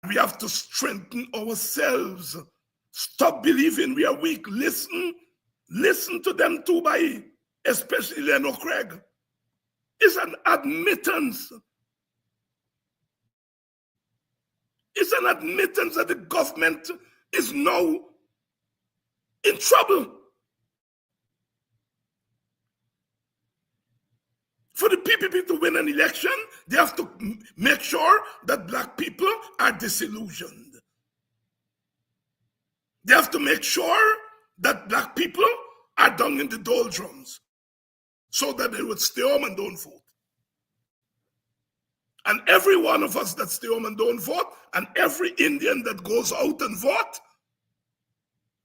we have to strengthen ourselves. Stop believing we are weak. Listen to them too, by especially Leno Craig. It's an admittance. It's an admittance that the government is now in trouble. For the PPP to win an election, they have to make sure that black people are disillusioned. They have to make sure that black people are down in the doldrums so that they would stay home and don't vote. And every one of us that stay home and don't vote, and every Indian that goes out and vote,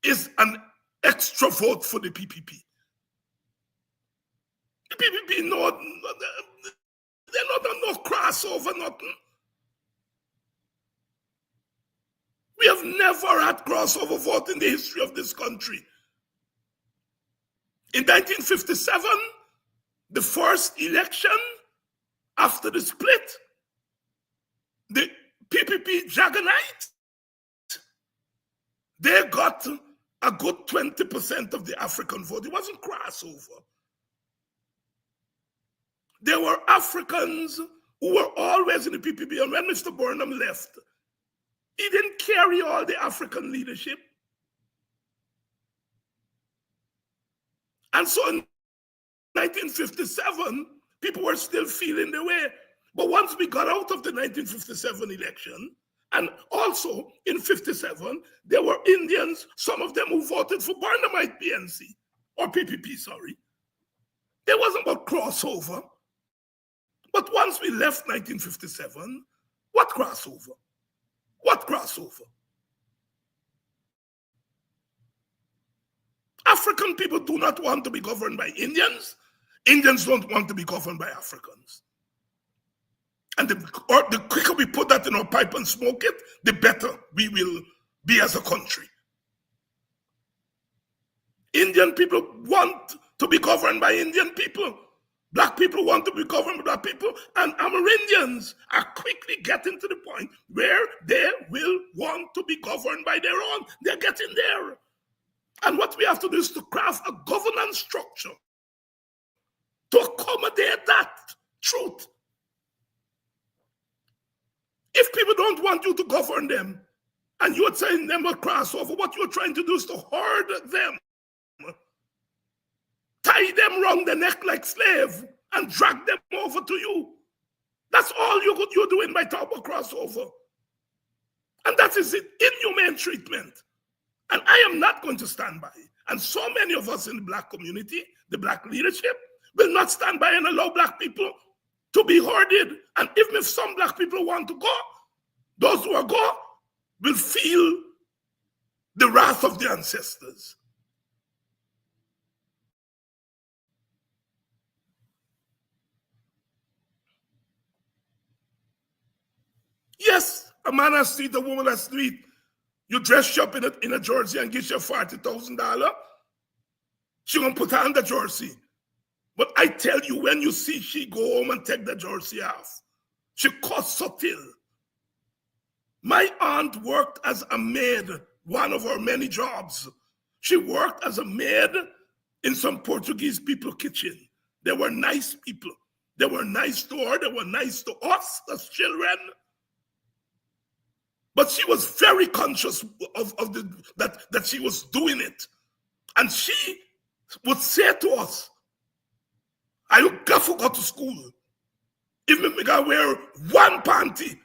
is an extra vote for the PPP. PPP, no, they're not on no crossover, nothing. We have never had crossover vote in the history of this country. In 1957, the first election after the split, the PPP Jaggonite, they got a good 20% of the African vote. It wasn't crossover. There were Africans who were always in the PPP, and when Mr. Burnham left, he didn't carry all the African leadership. And so in 1957, people were still feeling the way. But once we got out of the 1957 election, and also in 57, there were Indians, some of them who voted for Barnumite PNC, or PPP, sorry. There wasn't about crossover. But once we left 1957, what crossover? What crossover? African people do not want to be governed by Indians. Indians don't want to be governed by Africans. And the quicker we put that in our pipe and smoke it, the better we will be as a country. Indian people want to be governed by Indian people. Black people want to be governed by black people. And Amerindians are quickly getting to the point where they will want to be governed by their own. They're getting there. And what we have to do is to craft a governance structure to accommodate that truth. If people don't want you to govern them, and you're saying them a crossover, what you're trying to do is to herd them, tie them round the neck like slave, and drag them over to you. That's all you're doing by talking about crossover. And that is it, inhumane treatment. And I am not going to stand by. And so many of us in the black community, the black leadership, will not stand by and allow black people to be herded. And even if some black people want to go, those who are go will feel the wrath of their ancestors. Yes, a man has street, a woman has street. You dress up in a jersey and get you $40,000. She gonna put on the jersey. But I tell you, when you see she go home and take the jersey off, she costs so till. My aunt worked as a maid, one of her many jobs. She worked as a maid in some Portuguese people kitchen. They were nice people. They were nice to her. They were nice to us as children. But she was very conscious of that she was doing it. And she would say to us, "I you got to go to school. Even if I wear one panty,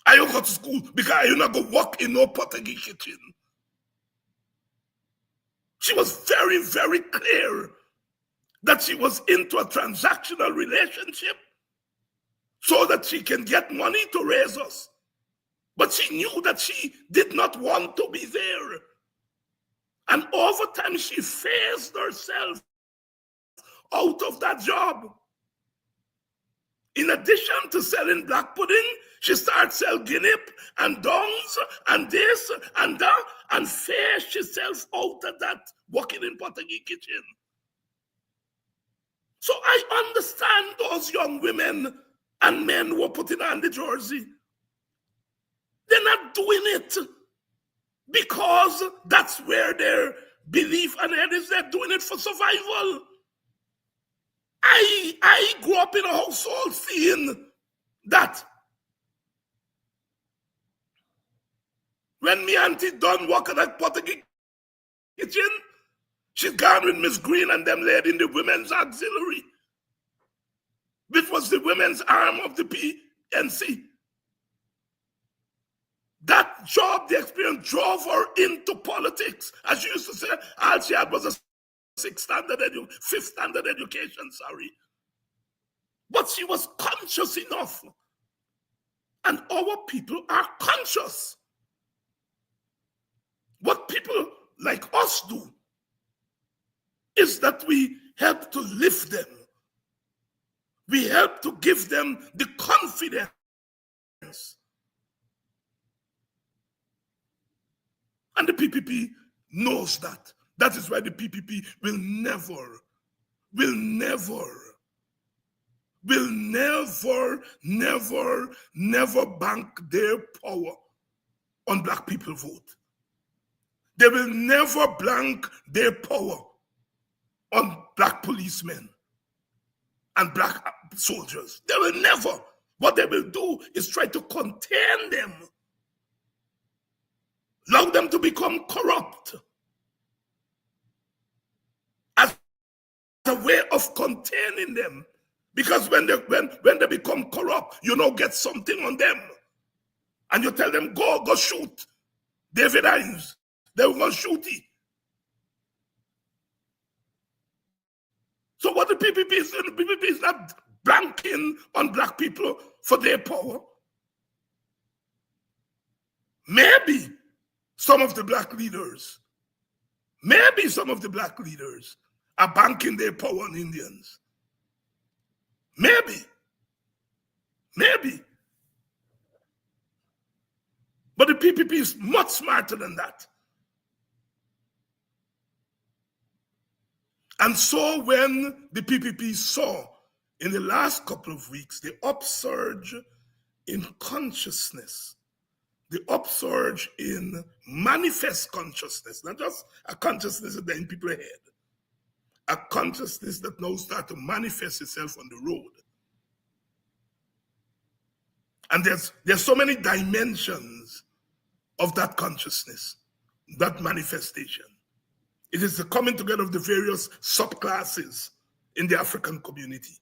I you go to school because you not go work in no Portuguese kitchen." She was very, very clear that she was into a transactional relationship so that she can get money to raise us. But she knew that she did not want to be there. And over time, she phased herself out of that job. In addition to selling black pudding, she started selling guinea and dongs and this and that, and phased herself out of that working in Portuguese kitchen. So I understand those young women and men who are putting on the jersey. They're not doing it because that's where their belief and head is. They're doing it for survival. I grew up in a household seeing that when me auntie done working at Portuguese kitchen, she's gone with Miss Green and them led in the women's auxiliary, which was the women's arm of the PNC. That job, the experience, drove her into politics. As she used to say, all she had was a fifth standard education, sorry. But she was conscious enough. And our people are conscious. What people like us do is that we help to lift them. We help to give them the confidence. And the PPP knows that. That is why the PPP will never bank their power on black people vote. They will never blank their power on black policemen and black soldiers. They will never. What they will do is try to contain them, allow them to become corrupt as a way of containing them. Because when they become corrupt, get something on them. And you tell them, go shoot David Hines. They will go shoot him. So what the PPP is doing, the PPP is not blanking on black people for their power. Maybe some of the black leaders are banking their power on Indians. Maybe. But the PPP is much smarter than that. And so when the PPP saw in the last couple of weeks the upsurge in consciousness, the upsurge in manifest consciousness, not just a consciousness that in people's head, a consciousness that now starts to manifest itself on the road. And there's so many dimensions of that consciousness, that manifestation. It is the coming together of the various subclasses in the African community.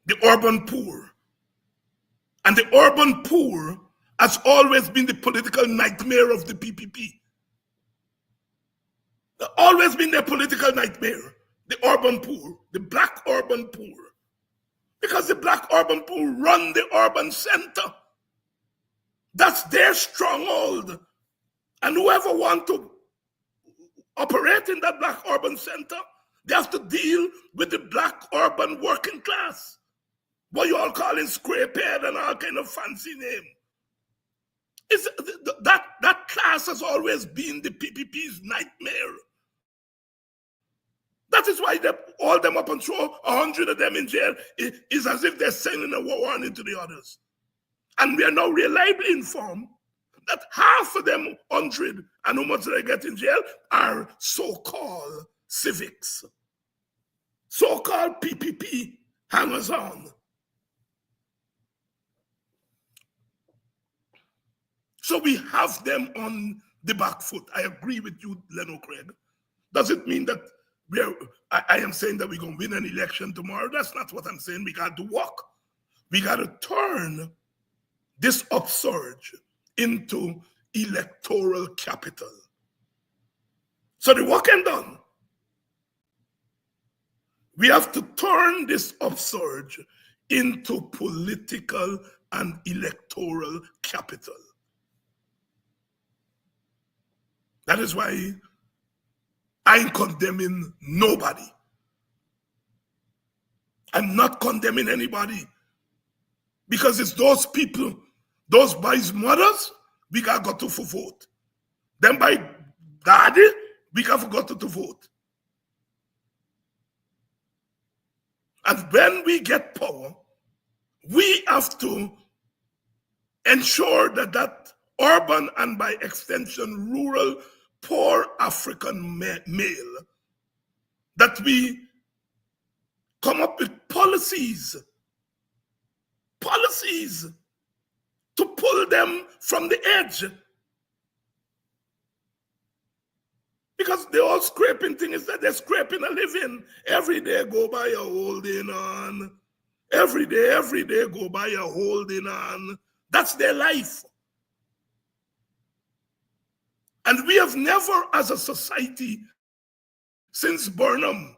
The urban poor. And the urban poor has always been the political nightmare of the PPP. They've always been their political nightmare. The urban poor, the black urban poor. Because the black urban poor run the urban center. That's their stronghold. And whoever want to operate in that black urban center, they have to deal with the black urban working class. What you all calling scrapehead and all kind of fancy name. That class has always been the PPP's nightmare. That is why they all them up and throw 100 of them in jail. It is as if they're sending a warning to the others. And we are now reliably informed that half of them 100 and how much they get in jail are so-called civics, so-called PPP hangers-on. So we have them on the back foot. I agree with you, Leno Craig. Does it mean that I am saying that we're going to win an election tomorrow? That's not what I'm saying. We got to work. We got to turn this upsurge into electoral capital. So the work ain't done. We have to turn this upsurge into political and electoral capital. That is why I ain't condemning nobody. I'm not condemning anybody. Because it's those people, those boys' mothers, we got to vote. Then by daddy, we got to vote. And when we get power, we have to ensure that urban and by extension rural poor African male, that we come up with policies to pull them from the edge. Because the whole scraping thing is that they're scraping a living. Every day go by a holding on. Every day go by a holding on. That's their life. And we have never, as a society, since Burnham,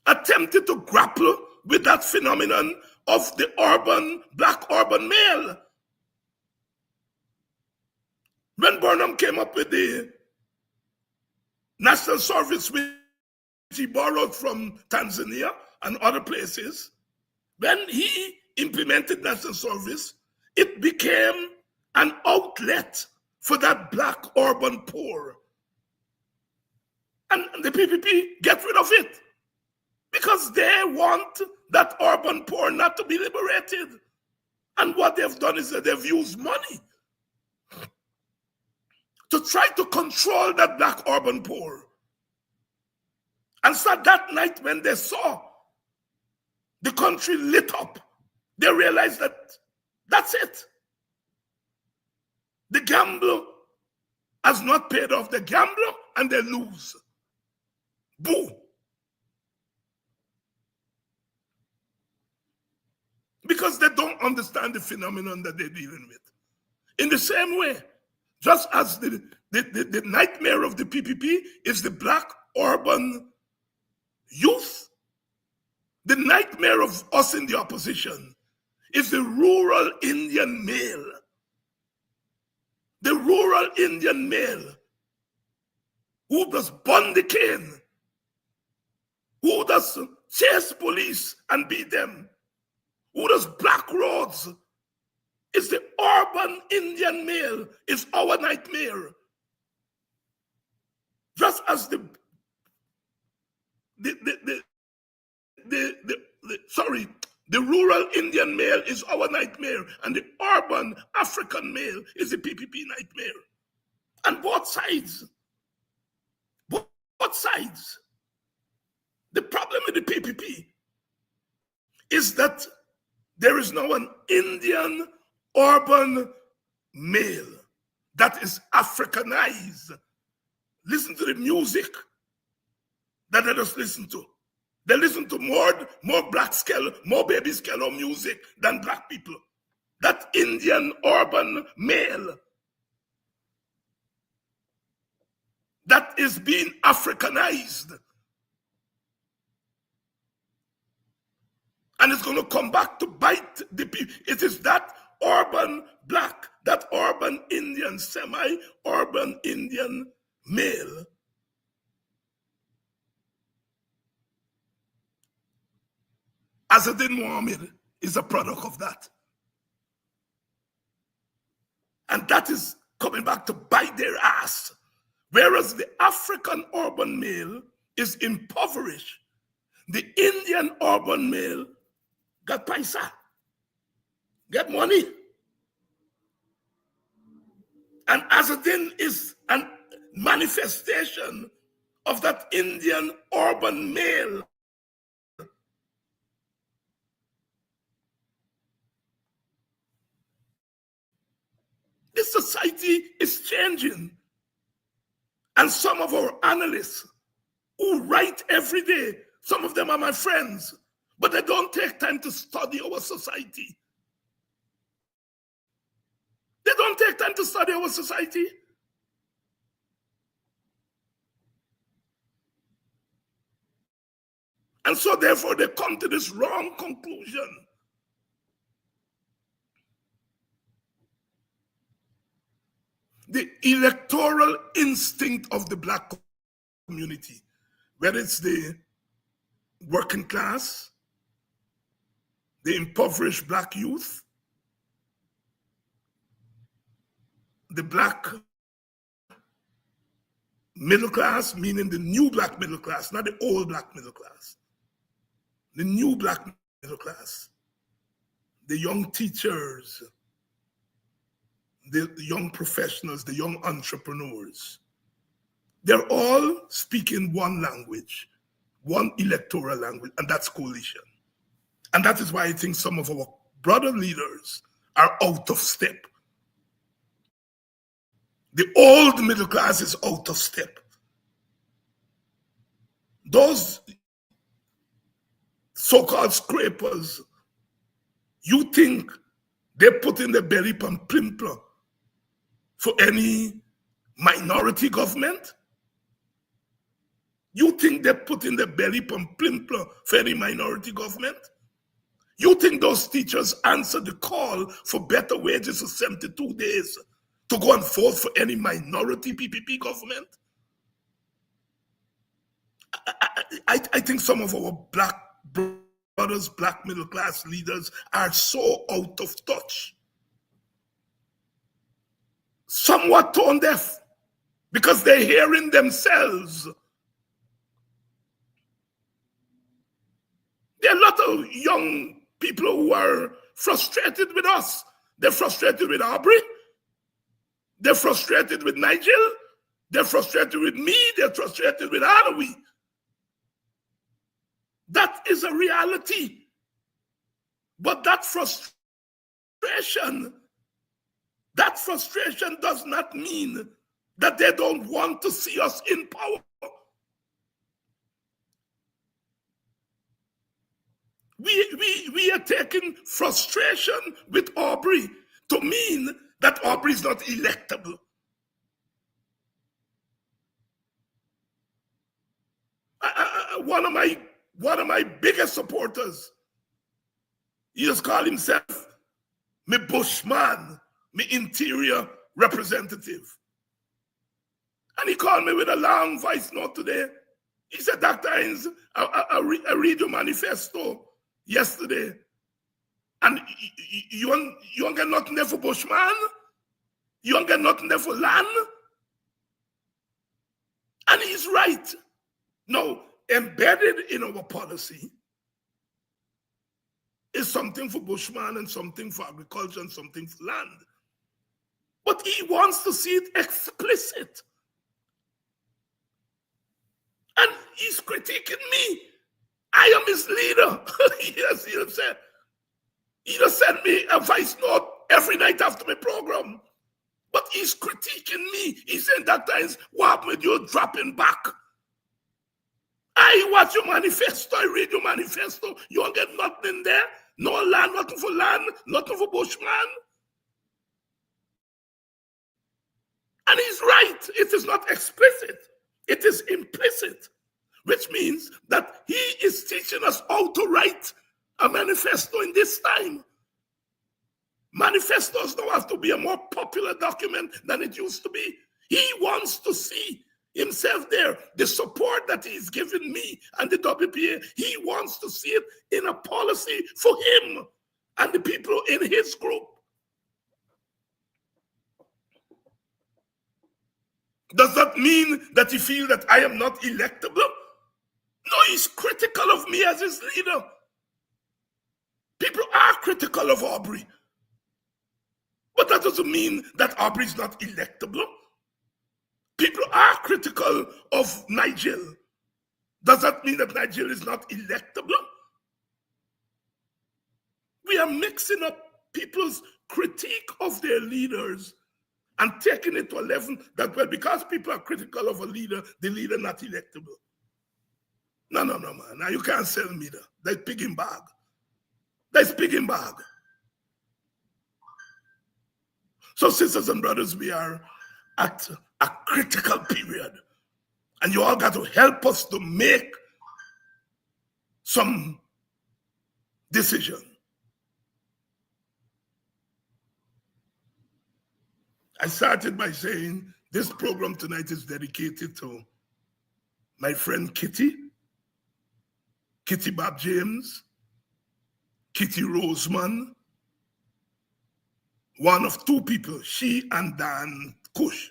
attempted to grapple with that phenomenon of the black urban male. When Burnham came up with the national service which he borrowed from Tanzania and other places, when he implemented national service, it became an outlet for that black urban poor. And the PPP get rid of it because they want that urban poor not to be liberated. And what they've done is that they've used money to try to control that black urban poor. And so that night when they saw the country lit up, they realized that that's it. The gambler has not paid off the gambler and they lose. Boo. Because they don't understand the phenomenon that they're dealing with. In the same way, just as the nightmare of the PPP is the black urban youth, the nightmare of us in the opposition is the rural Indian male. The rural Indian male who does burn the cane, who does chase police and beat them, who does block roads. It's the urban Indian male is our nightmare. Just as the rural Indian male is our nightmare, and the urban African male is the PPP nightmare. And both sides. The problem with the PPP is that there is now an Indian urban male that is Africanized. Listen to the music that they just listen to. They listen to more black scale, more baby scale music than black people. That Indian urban male that is being Africanized. And it's going to come back to bite the people. It is that urban black, that urban Indian, semi-urban Indian male Azadin Mohammed is a product of that. And that is coming back to bite their ass. Whereas the African urban male is impoverished. The Indian urban male got paisa, got money. And Azadin is a manifestation of that Indian urban male. This society is changing. And some of our analysts who write every day, some of them are my friends, but they don't take time to study our society. They don't take time to study our society. And so therefore they come to this wrong conclusion. The electoral instinct of the black community, whether it's the working class, the impoverished black youth, the black middle class, meaning the new black middle class, not the old black middle class, the new black middle class, the young teachers, the young professionals, the young entrepreneurs. They're all speaking one language, one electoral language, and that's coalition. And that is why I think some of our brother leaders are out of step. The old middle class is out of step. Those so-called scrapers, you think they put in the belly pan plimpla for any minority government? You think they put in the belly pan plimpla for any minority government? You think those teachers answer the call for better wages for 72 days to go and vote for any minority PPP government? I think some of our black brothers, black middle class leaders are so out of touch, somewhat tone deaf, because they're hearing themselves. There are a lot of young people who are frustrated with us. They're frustrated with Aubrey. They're frustrated with Nigel. They're frustrated with me. They're frustrated with Alawi. That is a reality. But that frustration does not mean that they don't want to see us in power. We are taking frustration with Aubrey to mean that Aubrey is not electable. One of my biggest supporters, he just called himself me bushman, me interior representative. And he called me with a long voice note today. He said, Dr. Hines, I read your manifesto yesterday, and you don't get nothing there for bushman? You don't get nothing there for land? And he's right. No, embedded in our policy is something for bushman and something for agriculture and something for land. But he wants to see it explicit. And he's critiquing me. I am his leader. He just sent me a voice note every night after my program. But he's critiquing me. He's saying that times, what happened with you dropping back? I watch your manifesto, I read your manifesto. You don't get nothing in there. No land, nothing for land, nothing for bushman. And he's right. It is not explicit. It is implicit, which means that he is teaching us how to write a manifesto in this time. Manifestos now have to be a more popular document than it used to be. He wants to see himself there. The support that he's given me and the WPA, he wants to see it in a policy for him and the people in his group. Does that mean that he feels that I am not electable? No, he's critical of me as his leader. People are critical of Aubrey. But that doesn't mean that Aubrey is not electable. People are critical of Nigel. Does that mean that Nigel is not electable? We are mixing up people's critique of their leaders and taking it to a level that, well, because people are critical of a leader, the leader not electable. No, man. Now you can't sell me that. That's pig in bag. That's pig in bag. So, sisters and brothers, we are at a critical period. And you all got to help us to make some decision. I started by saying this program tonight is dedicated to my friend Kitty Bob James, Kitty Roseman, one of two people, she and Dan Kush.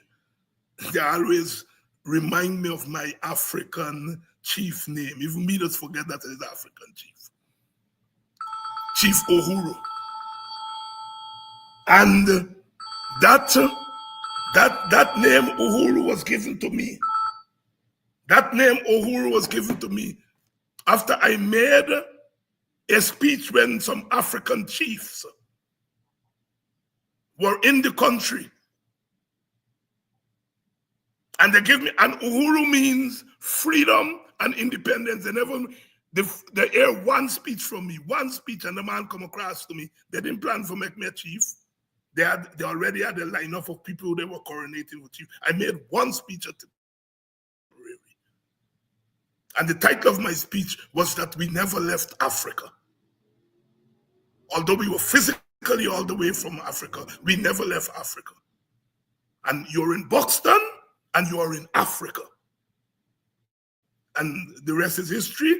They always remind me of my African chief name. Even me just forget that it is African chief. Chief Uhuru. And that name Uhuru was given to me. That name Uhuru was given to me after I made a speech when some African chiefs were in the country. And they gave me, and Uhuru means freedom and independence. They hear one speech from me, one speech, and the man come across to me. They didn't plan for make me a chief. They already had a lineup of people who they were coronating with chief. I made one speech at the and the title of my speech was that we never left Africa. Although we were physically all the way from Africa, we never left Africa. And you're in Buxton and you are in Africa. And the rest is history.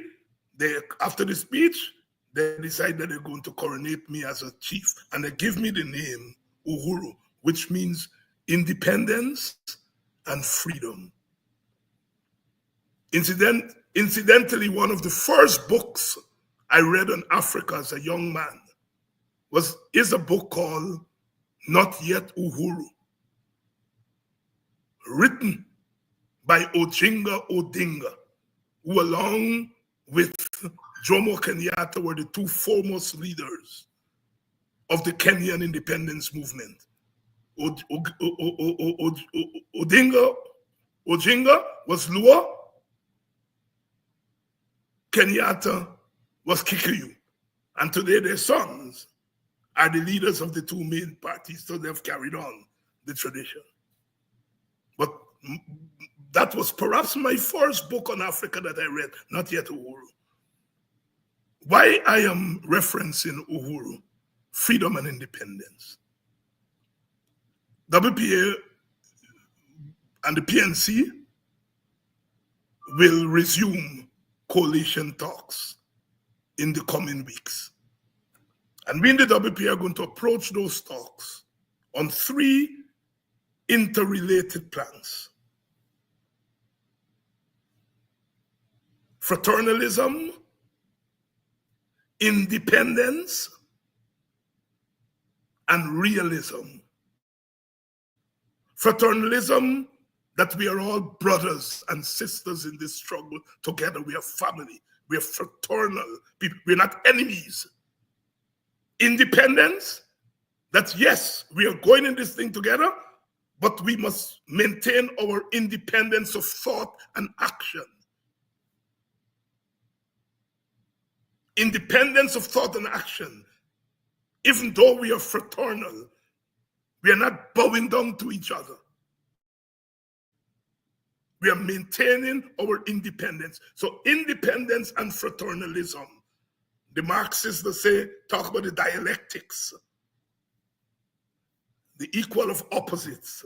After the speech, they decide that they're going to coronate me as a chief. And they give me the name Uhuru, which means independence and freedom. Incidentally, one of the first books I read on Africa as a young man is a book called Not Yet Uhuru, written by Ojinga Odinga, who along with Jomo Kenyatta were the two foremost leaders of the Kenyan independence movement. Ojinga was Luo, Kenyatta was Kikuyu, and today their sons are the leaders of the two main parties, so they've carried on the tradition. But that was perhaps my first book on Africa that I read, Not Yet Uhuru. Why I am referencing Uhuru, freedom and independence. WPA and the PNC will resume coalition talks in the coming weeks. And we in the WPA are going to approach those talks on three interrelated plans: fraternalism, independence, and realism. Fraternalism, that we are all brothers and sisters in this struggle together. We are family. We are fraternal people. We're not enemies. Independence, that yes, we are going in this thing together, but we must maintain our independence of thought and action. Independence of thought and action. Even though we are fraternal, we are not bowing down to each other. We are maintaining our independence. So independence and fraternalism. The Marxists, they say, talk about the dialectics, the equal of opposites.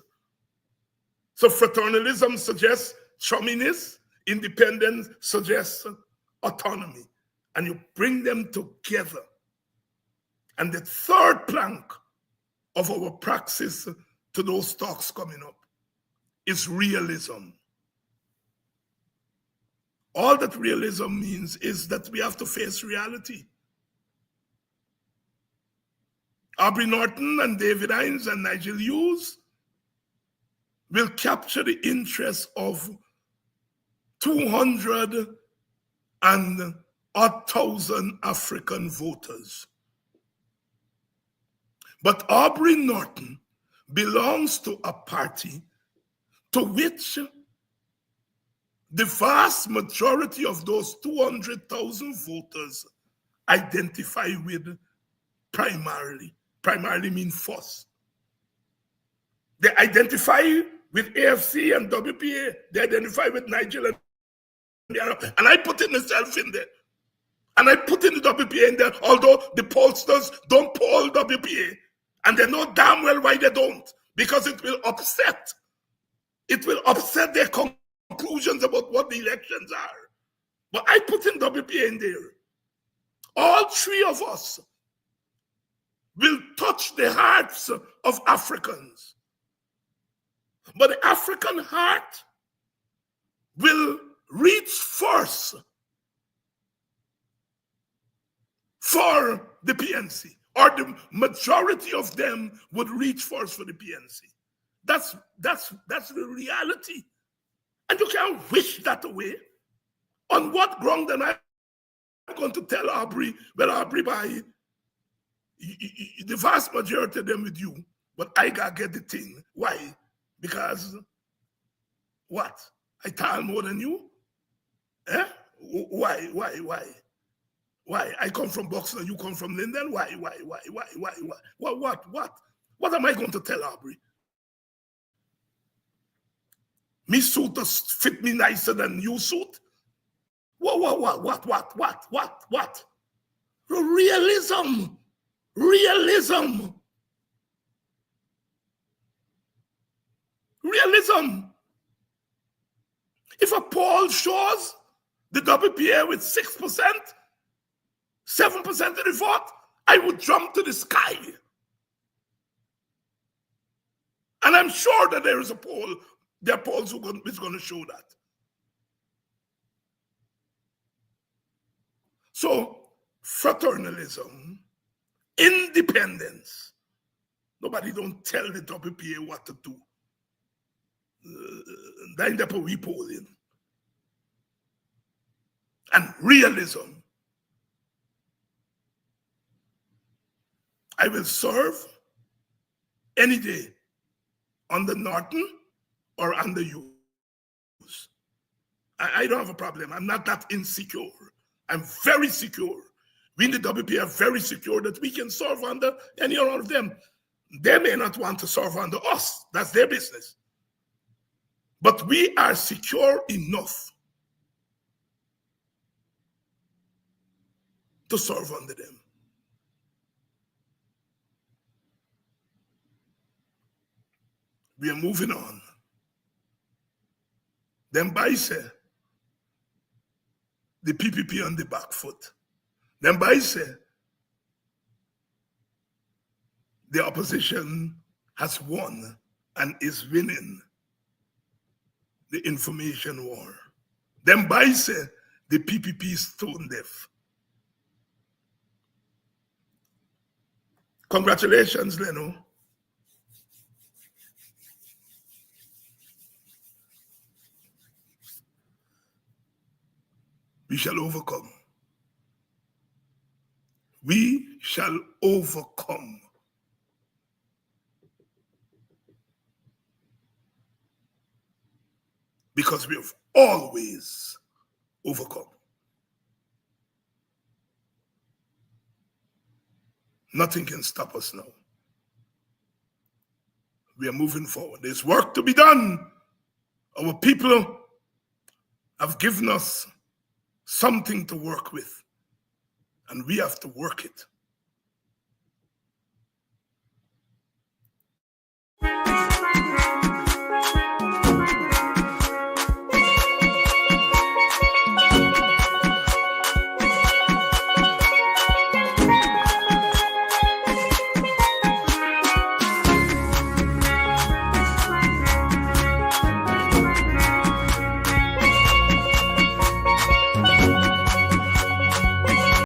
So fraternalism suggests chumminess, independence suggests autonomy. And you bring them together. And the third plank of our praxis to those talks coming up is realism. All that realism means is that we have to face reality. Aubrey Norton and David Hines and Nigel Hughes will capture the interest of 200,000 African voters. But Aubrey Norton belongs to a party to which the vast majority of those 200,000 voters identify with primarily. Primarily means first. They identify with AFC and WPA. They identify with Nigel and Guyana. And I put in myself in there. And I put in the WPA in there, although the pollsters don't poll WPA. And they know damn well why they don't. Because it will upset. It will upset their conclusions about what the elections are. But I put in WPA in there. All three of us will touch the hearts of Africans. But the African heart will reach first for the PNC, or the majority of them would reach first for the PNC. That's the reality. And you can't wish that away. On what ground am I going to tell Aubrey, well, Aubrey, by the vast majority of them with you, but I gotta get the thing. Why? Because what? I tell more than you? Eh? Why? Why? I come from Boxer, you come from Linden? Why? What am I going to tell Aubrey? Me suit does fit me nicer than you suit? What? Realism. If a poll shows the WPA with 6%, 7% of the vote, I would jump to the sky. And I'm sure that there is a poll, there are polls which are going to show that. So, fraternalism, independence, nobody don't tell the WPA what to do. Then the repolling. And realism. I will serve any day under Norton or under Hughes. I don't have a problem. I'm not that insecure. I'm very secure. We in the WP are very secure that we can serve under any one of them. They may not want to serve under us. That's their business. But we are secure enough to serve under them. We are moving on. Then by say, the PPP on the back foot. Then by say, the opposition has won and is winning the information war. Then by say, the PPP is stone deaf. Congratulations, Leno. We shall overcome. We shall overcome. Because we have always overcome. Nothing can stop us now. We are moving forward. There's work to be done. Our people have given us something to work with, and we have to work it.